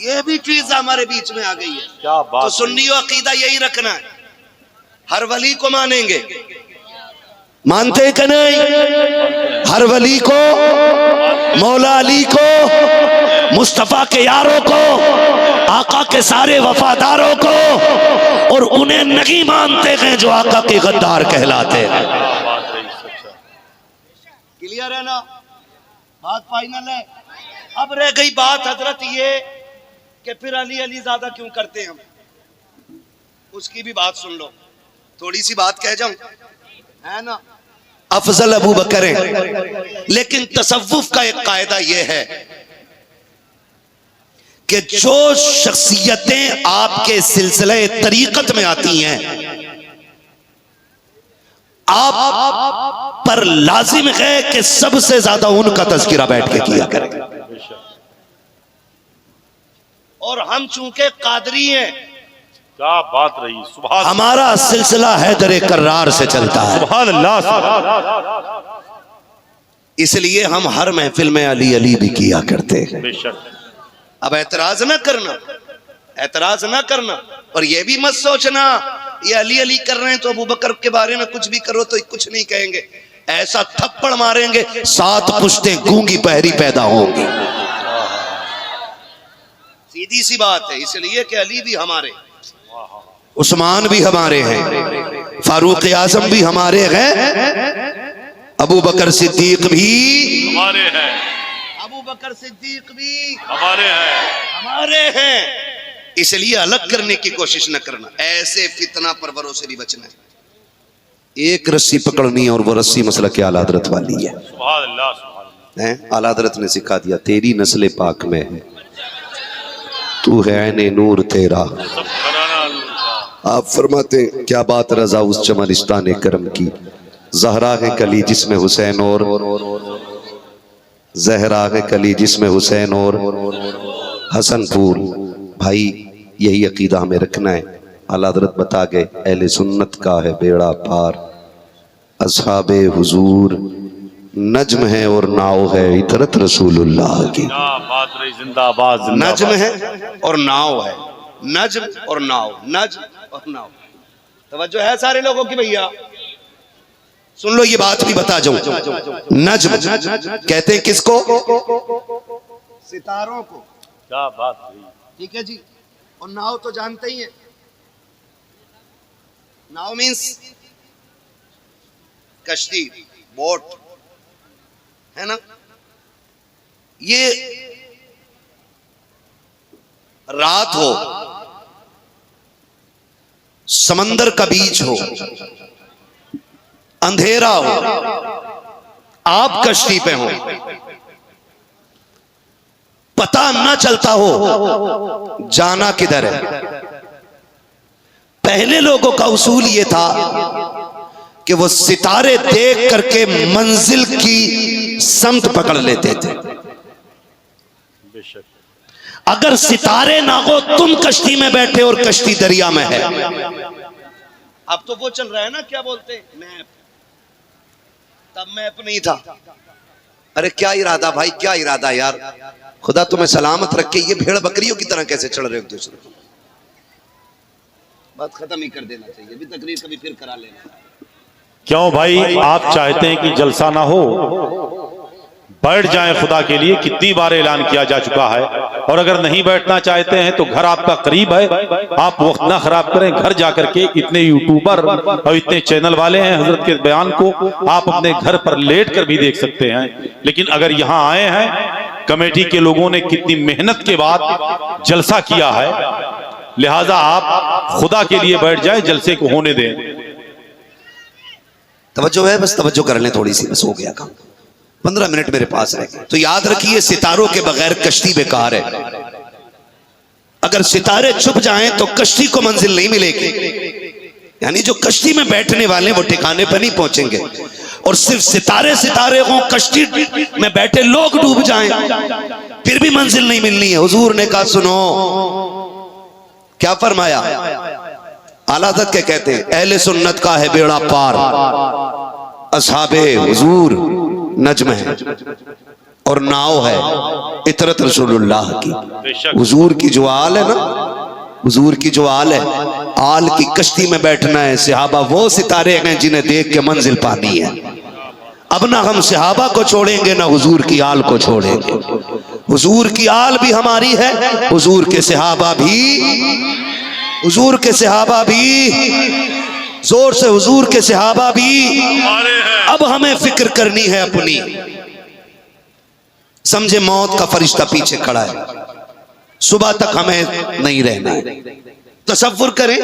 ये भी चीज हमारे बीच में आ गई है। क्या बात। तो सुन्नी अकीदा यही रखना है, हर वली को मानेंगे, मानते कि नहीं? हर वली को, मौला अली को, मुस्तफा के यारों को, आका के सारे वफादारों को, और उन्हें नहीं मानते हैं जो आका के गद्दार कहलाते हैं। क्लियर है ना? बात फाइनल है। अब रह गई बात हजरत ये कि फिर अली अली ज्यादा क्यों करते हैं हम, उसकी भी बात सुन लो। थोड़ी सी बात कह जाऊं, है ना? अफजल अबू बकर हैं, लेकिन तसव्वुफ का एक कायदा यह है कि जो शख्सियतें आपके सिलसिले तरीकत में आती हैं, आप पर लाजिम है कि सबसे ज्यादा उनका तज़किरा बैठ के किया करें। और हम चूंकि कादरी हैं, क्या बात रही, सुभान। हमारा सिलसिला हैदर कर्रार से चलता है, सुभान अल्लाह। इसलिए हम हर महफिल में अली अली भी किया करते हैं। बेशक। अब एतराज ना करना, एतराज ना करना, और ये भी मत सोचना ये अली अली कर रहे हैं तो अबू बकर के बारे में कुछ भी करो तो कुछ नहीं कहेंगे। ऐसा थप्पड़ मारेंगे 7 पुश्तें गूंगी पहरी पैदा होंगी। सीधी सी बात है। इसलिए कि अली भी हमारे, उस्मान भी हमारे हैं, फारूक आजम भी हमारे हैं, अबू बकर सिद्दीक भी हमारे हैं, अबू बकर सिद्दीक भी हमारे हैं, हमारे हैं। इसलिए अलग करने की कोशिश न करना, ऐसे फितना परवरों से भी बचना है। एक रस्सी पकड़नी और वो रस्सी मसला के आला हज़रत वाली है। सुभान अल्लाह, सुभान अल्लाह। आला हज़रत ने सिखा दिया, तेरी नस्ल पाक में है, तू है ऐने नूर तेरा। आप फरमाते क्या बात रजा उस चमनिस्तान करम की, जहरा है कली जिसमें हुसैन और जहरा है कली जिसमें हुसैन और हसन फूल। भाई यही अकीदा हमें रखना है। आला हज़रत बता गए अहले सुन्नत का है बेड़ा पार, असहाबे हुजूर नज्म है और नाव है इतरत रसूलुल्लाह की। क्या बात रही, जिंदाबाद नज्म जिंदाबाद। है और नाव है, नज्म और नाव, नज्म और नाव। तवज्जो है सारे लोगों की भैया, सुन लो ये बात भी बता जाऊं। नज्म कहते हैं किसको? सितारों को। क्या बात रही। ठीक है जी। और नाव तो जानते ही है, नाव मीन्स कश्ती, बोट, है ना। ये रात हो, समंदर का बीच हो, अंधेरा हो, आप कश्ती पे हो, पता न चलता हो जाना किधर है। पहले लोगों का उसूल यह था कि वो सितारे देख करके मंजिल की समत पकड़ लेते थे। बेशक। अगर सितारे ना हो, तुम कश्ती में बैठे और कश्ती दरिया में है। अब तो वो चल रहा है ना, क्या बोलते हैं, मैप। तब मैप नहीं था। अरे क्या इरादा भाई, क्या इरादा यार, खुदा तुम्हें सलामत रखे। ये भेड़ बकरियों की तरह कैसे चढ़ रहे हो एक दूसरे को। बात खत्म ही कर देना चाहिए, अभी तकरीर कभी फिर करा लेना। क्यों भाई, आप चाहते हैं कि जलसा ना हो, बैठ जाएं खुदा के लिए। कितनी बार ऐलान किया जा चुका है। और अगर नहीं बैठना चाहते हैं तो घर आपका करीब है, आप वक्त ना खराब करें। घर जाकर के इतने यूट्यूबर और इतने चैनल वाले हैं, हजरत के बयान को आप अपने घर पर लेट कर भी देख सकते हैं। लेकिन अगर यहाँ आए हैं, कमेटी के लोगों ने कितनी मेहनत के बाद जलसा किया है, लिहाजा आप खुदा के लिए बैठ जाए, जलसे को होने दें। तवज्जो है, बस तवज्जो कर लें थोड़ी सी, बस हो गया काम। 15 मिनट मेरे पास रह गए। तो याद रखिए, सितारों के बगैर कश्ती बेकार है। अगर सितारे छुप जाएं तो कश्ती को मंजिल नहीं मिलेगी। यानी जो कश्ती में बैठने वाले वो ठिकाने पर नहीं पहुंचेंगे। और सिर्फ सितारे सितारे हों, कश्ती में बैठे लोग डूब जाएं, फिर भी मंजिल नहीं मिलनी है। हुजूर ने कहा, सुनो क्या फरमाया। आला हज़रत क्या कहते हैं, अहले सुन्नत का है बेड़ा पार, असहाबे हुजूर नज्म है और नाव है इतरत रसूलुल्लाह की। हुजूर की जो आल है ना, हुजूर की जो आल है, आल की कश्ती में बैठना है। सहाबा वो सितारे हैं जिन्हें देख के मंजिल पानी है। अब ना हम सहाबा को छोड़ेंगे, ना हुजूर की आल को छोड़ेंगे। हुजूर की आल भी हमारी है, हुजूर के सहाबा भी, हुजूर के सहाबा भी, जोर से हुजूर के सहाबा भी। अब हमें फिक्र करनी है अपनी। समझे, मौत का फरिश्ता पीछे खड़ा है, सुबह तक हमें नहीं रहना है। तसव्वुर करें,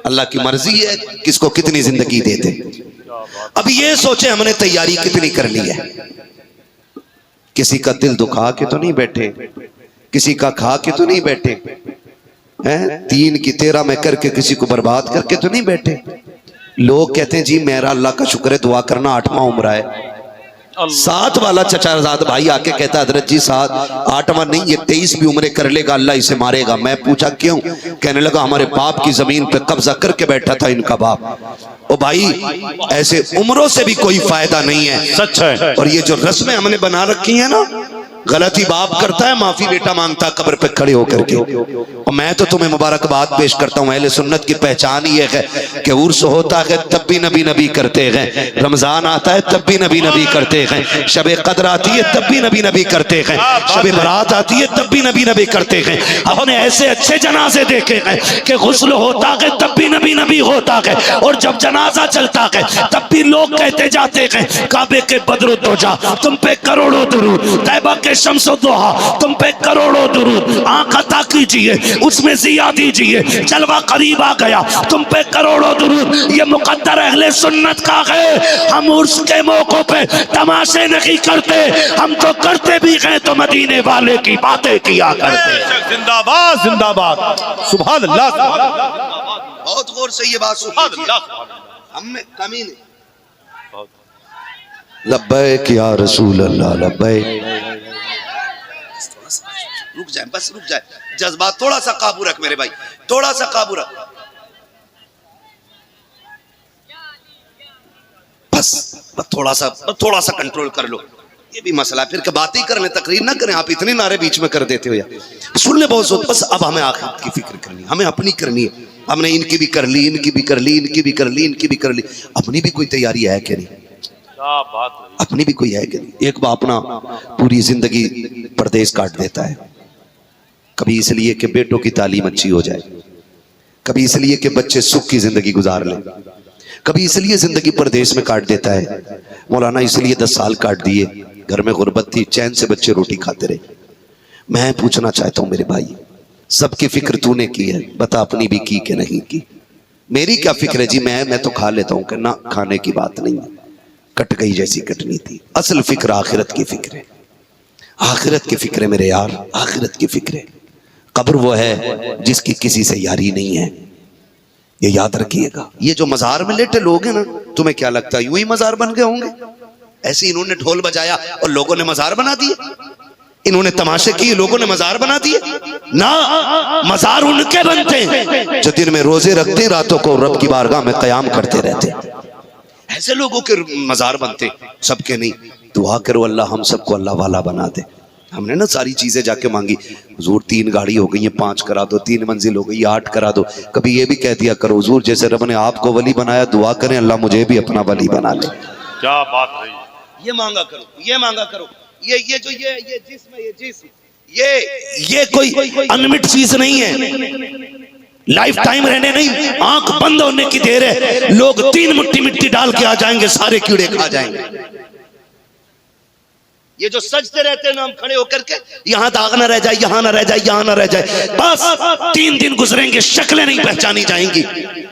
अल्लाह की मर्जी है किसको कितनी जिंदगी देते। अब ये सोचे हमने तैयारी कितनी कर ली है। किसी का दिल दुखा के तो नहीं बैठे, किसी का खा के तो नहीं बैठे हैं, 3 की 13 में करके किसी को बर्बाद करके तो नहीं बैठे। लोग कहते हैं जी मेरा अल्लाह का शुक्र है, दुआ करना 8वां उम्र है। 7 वाला चचाजाद भाई आके कहता हजरत जी 8वां नहीं, ये 23 भी उम्र कर लेगा, अल्लाह इसे मारेगा। मैं पूछा क्यों? कहने लगा हमारे बाप की जमीन पे कब्जा करके बैठा था इनका बाप। ओ भाई, ऐसे उम्रों से भी कोई फायदा नहीं है। सच है। और ये जो रस्में हमने बना रखी है ना, गलती बाप करता है, माफी बेटा मांगता कब्र पे खड़े होकर के। और मैं तो तुम्हें मुबारकबाद पेश करता हूँ। अहले सुन्नत की पहचान ये है कि उर्स होता है तब भी नबी नबी करते हैं, रमजान आता है तब भी नबी नबी करते हैं, शबे कद्र आती है तब भी नबी नबी करते हैं, शबे बरात आती है तब भी नबी नबी करते हैं। हमने ऐसे अच्छे जनाजे देखे हैं कि गुस्ल होता है तब भी नबी नबी होता है, और जब जनाजा चलता है तब भी लोग कहते जाते हैं काबे के बदरुद्दोजा तुम पे करोड़ों दुरूद, तैबा के शम्सुद्दोहा तुम पे करोड़ों दुरूद। आंख अता कीजिए, उसमें जिया दीजिए, जलवा करीब आ गया, तुम पे करोड़ों दुरूद। ये मुकद्दर अहले सुन्नत का है। हम उर्स के मौकों पे तमाशे नहीं करते, हम तो करते भी हैं तो मदीने वाले की बातें किया करते। जिंदाबाद जिंदाबाद, सुभान अल्लाह। बहुत गौर से ये बात सुनिए, हमें कमी नहीं। लब्बैक या रसूल अल्लाह लब्बैक। रुक जाए, बस रुक जाए, जज्बात थोड़ा सा काबू रख मेरे भाई, थोड़ा सा काबू रख बस। बस थोड़ा सा कंट्रोल कर लो, ये भी मसला है। फिर क्या बात ही कर ले, तकरीर ना करें, आप इतने नारे बीच में कर देते हो यार, सुन ले बहुत। बस अब हमें आखिरत की फिक्र करनी है, हमें अपनी करनी है। हमने इनकी भी कर ली, इनकी भी कर ली, इनकी भी कर ली, इनकी भी कर ली, अपनी भी कोई तैयारी है कि नहीं? क्या बात है। अपनी भी कोई है कि नहीं? एक बाप ना पूरी जिंदगी परदेश काट देता है, कभी इसलिए कि बेटों की तालीम अच्छी हो जाए, कभी इसलिए कि बच्चे सुख की जिंदगी गुजार लें, कभी इसलिए जिंदगी परदेश में काट देता है। मौलाना इसलिए 10 साल काट दिए, घर में गुर्बत थी, चैन से बच्चे रोटी खाते रहे। मैं पूछना चाहता हूं मेरे भाई, सबकी फिक्र तूने की है, बता अपनी भी की कि नहीं की? मेरी क्या फिक्र है जी, मैं तो खा लेता हूं कि ना, खाने की बात नहीं है, कट गई जैसी कटनी थी। असल फिक्र आखिरत की फिक्र है, आखिरत की फिक्र है मेरे यार, आखिरत की फिक्र है। कब्र वो है जिसकी किसी से यारी नहीं है, ये याद रखिएगा। ये जो मजार में लेटे लोग हैं ना, तुम्हें क्या लगता है यूं ही मजार बन गए होंगे? ऐसे इन्होंने ढोल बजाया और लोगों ने मजार बना दिए, इन्होंने तमाशे किए, लोगों ने मजार बना दिए ना। मजार उनके बनते हैं जो दिन में रोजे रखते, रातों को रब की बारगाह में कयाम करते रहते। ऐसे लोगों के मजार बनते, सबके नहीं। दुआ करो अल्लाह हम सबको अल्लाह वाला बना दे। हमने ना सारी चीजें जाके मांगी, हुजूर 3 गाड़ी हो गई है, 5 करा दो, 3 मंजिल हो गई, 8 करा दो। कभी ये भी कह दिया करो, हुजूर जैसे रब ने आपको वली बनाया, दुआ करें अल्लाह मुझे भी अपना वली बना ले। क्या बात है। ये मांगा करो, ये मांगा करो। ये जो ये जिस्म है, ये जिस्म, ये कोई अनमिट चीज नहीं है, लाइफ टाइम रहने नहीं, आंख बंद होने की देर है। लोग 3 मुट्ठी मिट्टी डाल के आ जाएंगे, सारे कीड़े खा जाएंगे। ये जो सजते रहते हैं ना हम खड़े होकर के, यहाँ दाग ना रह जाए, यहाँ ना रह जाए, यहाँ ना रह जाए, बस 3 दिन गुजरेंगे, शक्लें नहीं पहचानी जाएंगी।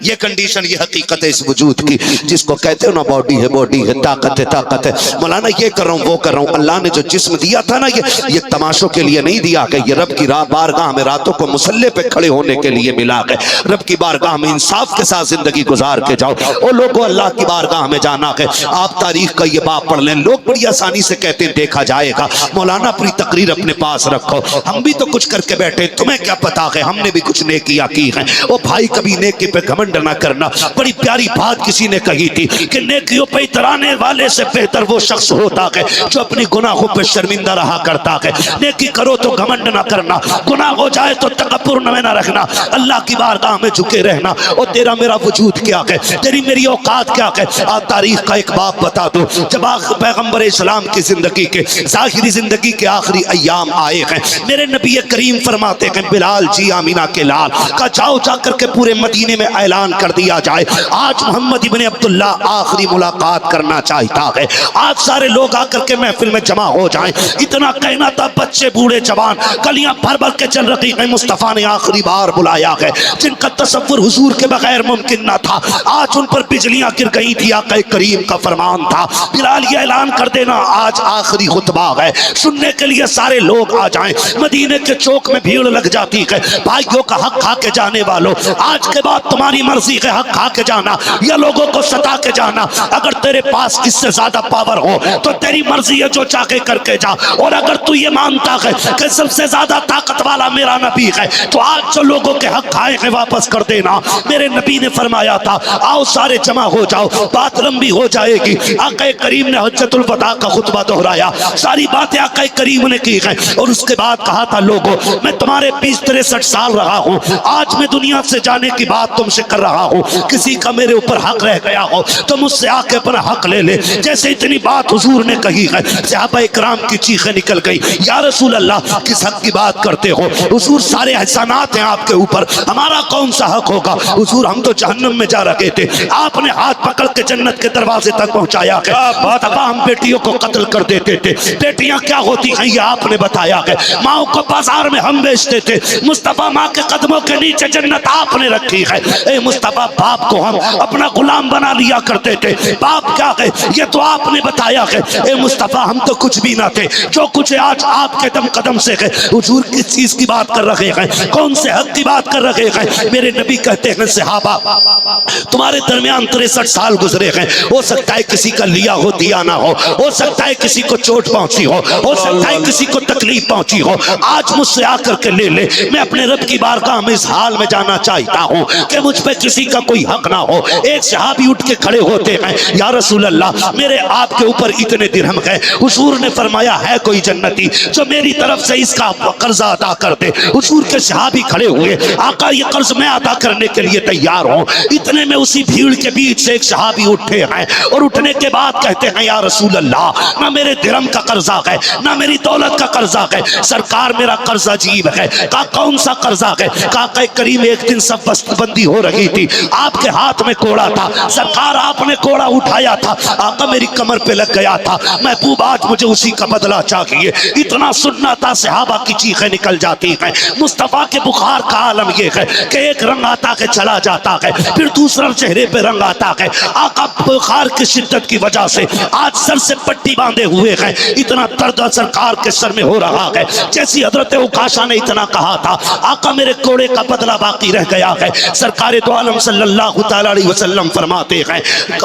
ये कंडीशन, ये हकीकत है इस वजूद की, जिसको कहते हो ना बॉडी है, बॉडी है, ताकत है, ताकत है। मौलाना ये कर रहा हूँ, वो कर रहा हूँ। अल्लाह ने जो जिस्म दिया था ना, ये तमाशों के लिए नहीं दिया कि ये रब की बारगाह में रातों को मुसल्ले पे खड़े होने के लिए मिला है। रब की बारगाह में इंसाफ के साथ जिंदगी गुजार के जाओ। और लोगों अल्लाह की बारगाह में जाना है। आप तारीख का ये बाप पढ़ लें, लोग बड़ी आसानी से कहते हैं देखा जाएगा। मौलाना अपनी तकरीर अपने पास रखो, हम भी तो कुछ करके बैठे, तुम्हें क्या पता है हमने भी कुछ नेकियां की हैं। ओ भाई कभी नेकी पे घमंड ना करना। बड़ी प्यारी बात किसी ने कही थी कि नेकियों पे इतराने वाले से बेहतर वो शख्स होता है जो अपनी गुनाहों पे शर्मिंदा रहा करता है। नेकी करो तो घमंड ना करना, गुनाह हो जाए तो तकब्बुर में ना रखना, अल्लाह की बारगाह में झुके रहना। और तेरा मेरा वजूद क्या है, तेरी मेरी औकात क्या है। आज तारीख का एक बाप बता दो, जब पैगंबर इस्लाम की जिंदगी के ज़ाहिरी जिंदगी के आखिरी अय्याम आए हैं, मेरे नबी करीम फरमाते हैं बिलाल जी आमीना के लाल का जाओ जाकर के पूरे मदीने में ऐलान कर दिया जाए, आज मोहम्मद इब्ने अब्दुल्ला आखिरी मुलाकात करना चाहता है। आज सारे लोग आकर के महफिल में जमा हो जाएं। इतना कहना था, बच्चे बूढ़े जवान गलियां भर भर के चल रही हैं। मुस्तफा ने आखिरी बार बुलाया है, जिनका तसव्वुर हुजूर के बगैर मुमकिन ना था। आज उन पर बिजलियां गिर गई थी, आका करीम का फरमान था बिलाल ये ऐलान कर देना आज आखिरी खुतबा है, सुनने के लिए सारे लोग आ जाएं। मदीने के चौक में भीड़ लग जाती है। भाइयों का हक खा के जाने वालों, आज के बाद तुम्हारी मर्जी के हक खा के जाना या लोगों को सता के जाना। अगर तेरे पास इससे ज्यादा पावर हो तो तेरी मर्जी है, जो चाहे करके जा। और अगर तू ये मानता है कि सबसे ज्यादा ताकत वाला मेरा नबी है, तो आज जो लोगों के हक खाए हैं वापस कर देना। मेरे नबी ने फरमाया था आओ सारे जमा हो जाओ, बात लंबी हो जाएगी। आका करीम ने हज्जतुल वदा का खुतबा दोहराया, सारी बातें आका करीम ने की हैं। और उसके बाद कहा था लोगों मैं तुम्हारे 20-63 साल रहा हूँ, आज मैं दुनिया से जाने की बात तुमसे कर रहा हूँ। किसी का मेरे ऊपर हक रह गया हो तो मुझसे आके अपना हक ले ले। जैसे इतनी बात हुजूर ने कही है, सहाबा इकराम की चीखें निकल गई, या रसूल अल्लाह किस हक की बात करते हो हुजूर, सारे एहसानात हैं आपके ऊपर, हमारा कौन सा हक होगा हुजूर, हम तो जहन्नम में जा रहे थे, आपने हाथ पकड़ के जन्नत के दरवाजे तक पहुंचाया है। मुस्तफा हम बेटियों को कत्ल कर देते थे, बेटियां क्या होती हैं ये आपने बताया है। माओ को बाजार में हम बेचते थे, मुस्तफा माँ के कदमों के नीचे जन्नत आपने रखी है। ए मुस्तफा बाप को हम अपना गुलाम बना लिया करते थे, बाप क्या है ये तो आपने बताया है। ए मुस्तफा हम तो कुछ भी ना थे, जो कुछ आज आपके दम कदम से है। हुजूर किस चीज की बात कर रहे हैं, कौन से हक की बात कर रहे हैं। मेरे नबी कहते हैं सहाबा तुम्हारे दरमियान 63 साल गुजरे हैं, हो सकता है किसी का लिया हो दिया ना हो सकता है किसी को चोट पहुंची हो सकता है किसी को तकलीफ पहुंची हो। आज मुझसे आकर के ले ले, मैं अपने रब की बारगाह में इस हाल में जाना चाहता हूँ कि मुझ पे किसी का कोई हक ना हो। एक सहाबी उठ के खड़े होते हैं, या रसूल अल्लाह मेरे आपके ऊपर इतने दिरहम है। हुजूर ने फरमाया है कोई जन्नती जो मेरी तरफ से इसका कर्जा अदा कर दे। हुजूर के सहाबी खड़े हुए, आका ये कर्ज मैं अदा करने के लिए तैयार हूँ। इतने में उसी भीड़ के बीच से एक सहाबी उठे हैं और उठने के बाद कहते हैं या रसूल अल्लाह ना मेरे दिरहम का कर्जा है ना मेरी दौलत का कर्जा है, सरकार मेरा कर्जा अजीब है। कहा कौन सा कर्जा है? कहा करीम एक दिन सब बंदी हो रही थी, आपके हाथ में कोड़ा था, सरकार आपने कोड़ा उठाया था, आका मेरी कमर पे लग गया था, महबूब आज मुझे उसी का बदला चाहिए। इतना सुनना था सहाबा की चीखें निकल जाती हैं। मुस्तफा के बुखार का आलम यह है कि एक रंग आता है चला जाता है, फिर दूसरा चेहरे पे रंग आता है। आका बुखार की शिद्दत की वजह से आज सर से पट्टी बांधे हुए हैं, इतना दर्द सरकार के सर में हो रहा है। जैसी हजरत उकाशा ने इतना कहा था, आका मेरे कोड़े का बदला बाकी रह गया है। सरकार दो आलम सल्लल्लाहु तआला अलैहि वसल्लम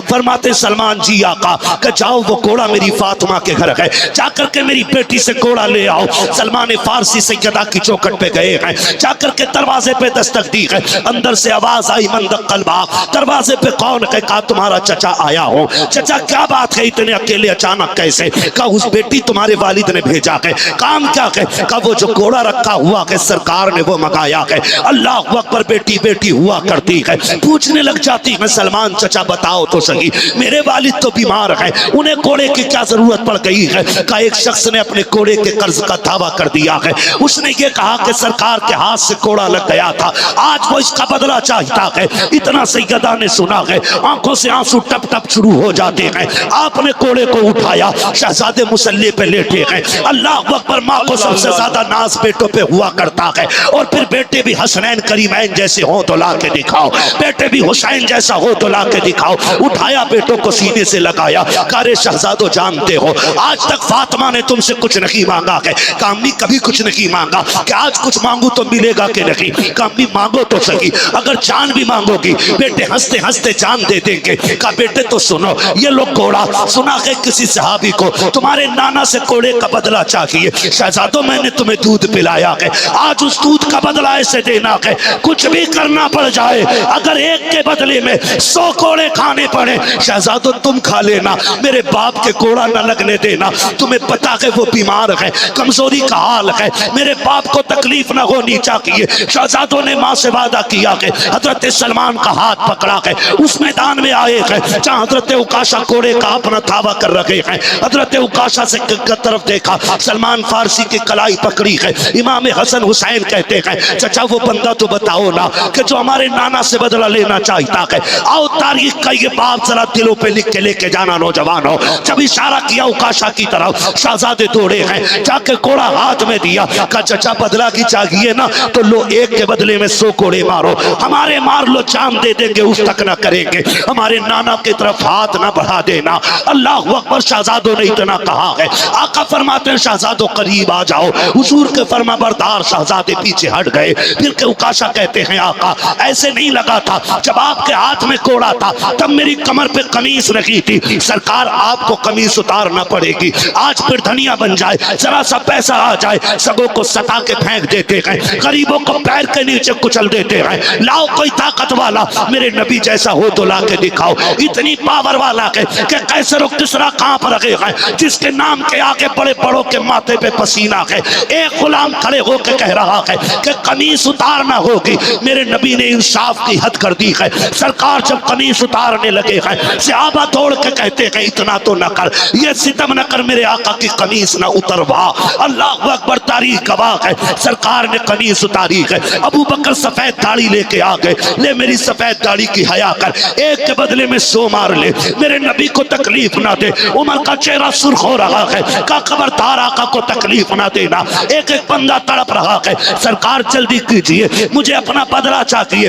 फरमाते सलमान जी आका कि जाओ वो कोड़ा मेरी फातिमा के घर है, जाकर के मेरी बेटी से कोड़ा ले आओ। सलमान फारसी सैयदा की चौखट पे गए हैं, जाकर के दरवाजे पे दस्तक दी है, अंदर से आवाज आई मंद कल्बा। दरवाजे पे कौन है? कहा तुम्हारा चचा आया हो। चचा क्या बात है इतने अकेले अचानक कैसे? कहा उस बेटी तुम्हारे वालिद ने भेजा है। काम क्या है? कहा वो जो कोड़ा रखा हुआ है सरकार ने वो मंगाया है। अल्लाह अकबर, बेटी बेटी हुआ करती है। पूछने लग जाती है सलमान चचा बताओ तो सही, मेरे वालिद तो बीमार है, उन्हें कोड़े की क्या जरूरत पड़ गई है? कहा एक शख्स ने अपने कोड़े के कर्ज का दावा कर दिया है। उसने ये कहा कि सरकार के हाथ से कोड़ा लग गया था, आज वो इसका बदला चाहता है। इतना सैयदा ने सुना है, आंखों से आंसू टप टप शुरू हो जाते हैं। आपने कोड़े को उठाया, शहजादे मुसल्ले पे लेटे हैं। अल्लाह अकबर, माँ को सबसे ज्यादा नाज बेटों पे हुआ करता है, और फिर बेटे भी हसनैन करीमैन जैसे हो तो ला के दिखाओ, बेटे भी हुसैन जैसा हो तो ला के दिखाओ। उठाया बेटों को सीने से लगाया, कारे शहजादो जानते हो आज तक फातिमा ने तुमसे कुछ नहीं मांगा है। कामी कभी कुछ नहीं मांगा कि आज कुछ मांगू तो मिलेगा कि नहीं? कामी मांगो तो सही, अगर जान भी मांगोगी बेटे हंसते हंसते जान दे देंगे। कहा बेटे तो सुनो, ये लो कोड़ा। सुना है किसी सहाबी को तुम्हारे नाना से कोड़े का बदला चाहिए। शहजादो मैंने तुम्हें दूध पिलाया है, आज उस दूध का बदला ऐसे देना है कुछ भी करना पड़ जाए, अगर एक के बदले में 100 कोड़े खाने पड़े शहजादो तुम खा लेना, मेरे बाप के कोड़ा न लगने देना। तुम्हें पता है वो बीमार है, कमजोरी का हाल है, मेरे बाप को तकलीफ न होनी चाहिए। शहजादों ने माँ से वादा किया है, हजरत सलमान का हाथ पकड़ा है, उस मैदान में आए हैं जहाँ हजरत उकाशा कोड़े का अपना थावा कर रखे हैं। हजरत उकाशा से तरफ देखा, सलमान फारसी की कलाई पकड़ी है। इमाम हसन हुसैन कहते हैं चचा वो बंदा तो बताओ ना कि जो हमारे नाना से बदला लेना चाहता है, आओ तारीख का ये बाप जरा दिलों पे लिख के लेके जाना नौजवानों। जब इशारा किया उकाशा की तरफ, शहजादे दौड़े हैं, जाके कोड़ा हाथ में दिया। कहा चचा बदला की चाहिए ना तो लो, एक के बदले में 100 कोड़े मारो, हमारे मार लो चांद दे देंगे उस तक ना करेंगे, हमारे नाना की तरफ हाथ ना बढ़ा देना। अल्लाह अकबर, शहजादों ने इतना कहा है। आका फरमाते हैं शहजादों करीब आ जाओ। हुजूर के फरमा बरदार शहजादे पीछे हट गए। फिर के उकाशा कहते हैं आका ऐसे नहीं लगा था, जब आपके हाथ में कोड़ा था तब मेरी कमर पे कमीज रखी थी, सरकार आपको कमीज उतारना पड़ेगी। आज फिर धनिया बन जाए, जरा सा पैसा आ जाए, सबों को सता के फेंक देते हैं, गरीबों को पैर के नीचे कुचल देते हैं। लाओ कोई ताकत वाला, मेरे नबी जैसा हो तो ला के दिखाओ। इतनी पावर वाला है कि कैसर और किसरा कांप रहे हैं, जिसके नाम के आगे बड़े बड़ों के माथे पे पसीना है। एक गुलाम खड़े होकर कह रहा है कि कमीज उतारना होगी। मेरे नबी ने इंसाफ की हद कर दी है। सरकार जब कमीज उतारने लगे हैं, सहाबा दौड़ के कहते हैं इतना तो न कर, ये सितम न कर, मेरे आका की कमीज न उतरवा। अल्लाह अकबर, तारीख गवाह है, सरकार ने कमीज उतारी है। अबू बकर सफेद दाढ़ी लेके आ गए, ले मेरी सफेद दाढ़ी की हया कर, एक के बदले में 100 मार ले, मेरे नबी को तकलीफ ना दे। उमर का चेहरा सुर्ख हो रहा है, का खबरदार आका को तकलीफ ना देना। एक एक बंदा तड़प रहा है, सरकार जल्दी कीजिए, मुझे अपना बदला चाहिए।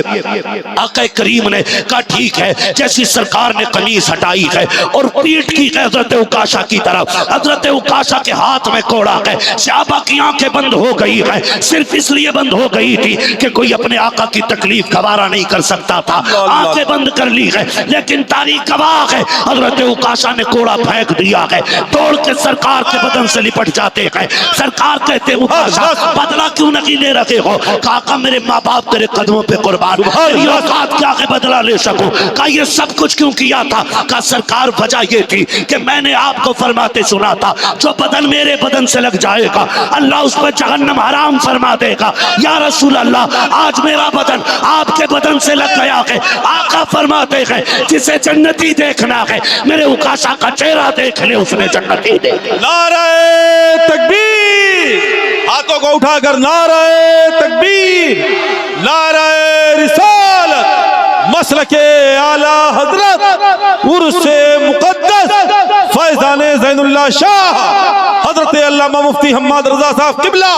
आका करीम ने कहा ठीक है। जैसी सरकार ने कमीज हटाई है और पीठ की हजरत उकाशा की तरफ, हजरत उकाशा के हाथ में कोड़ा है। सहाबा की आंखें बंद हो गई है, सिर्फ इसलिए बंद हो गई थी कि कोई अपने आका की तकलीफ गवारा नहीं कर सकता था, आंखें बंद कर ली है। लेकिन तारीख गवाह है, हजरत उकाशा ने कोड़ा फेंक दिया है, तोड़ के सरकार के बदन से लिपट जाते हैं। सरकार कहते उकाशा बदला क्यों नहीं ले रहे हो? काका मेरे माँ बाप तेरे कदमों पे कुर्बान, तेरी औकात के आगे बदला ले सकूं। का ये सब कुछ क्यों किया था? का सरकार वजह ये थी कि मैंने आपको फरमाते सुना था जो बदन मेरे बदन से लग जाएगा अल्लाह उस पर जहन्नम हराम फरमा देगा। या रसूल अल्लाह, आज मेरा बदन आपके बदन से लग गया है। आका फरमाते हैं जिसे जन्नती देखना है मेरे उकाशा का चेहरा देख ले, उसने जन्नती देख। नारे तकबीर, हाथों को उठाकर नारे तकबीर, नारे रिसालत, मसलके आला हजरत उर्से मुकद्दस फैजाने ज़ैनुल्लाह शाह हजरत अल्लामा मुफ्ती हम्माद रजा साहब किबला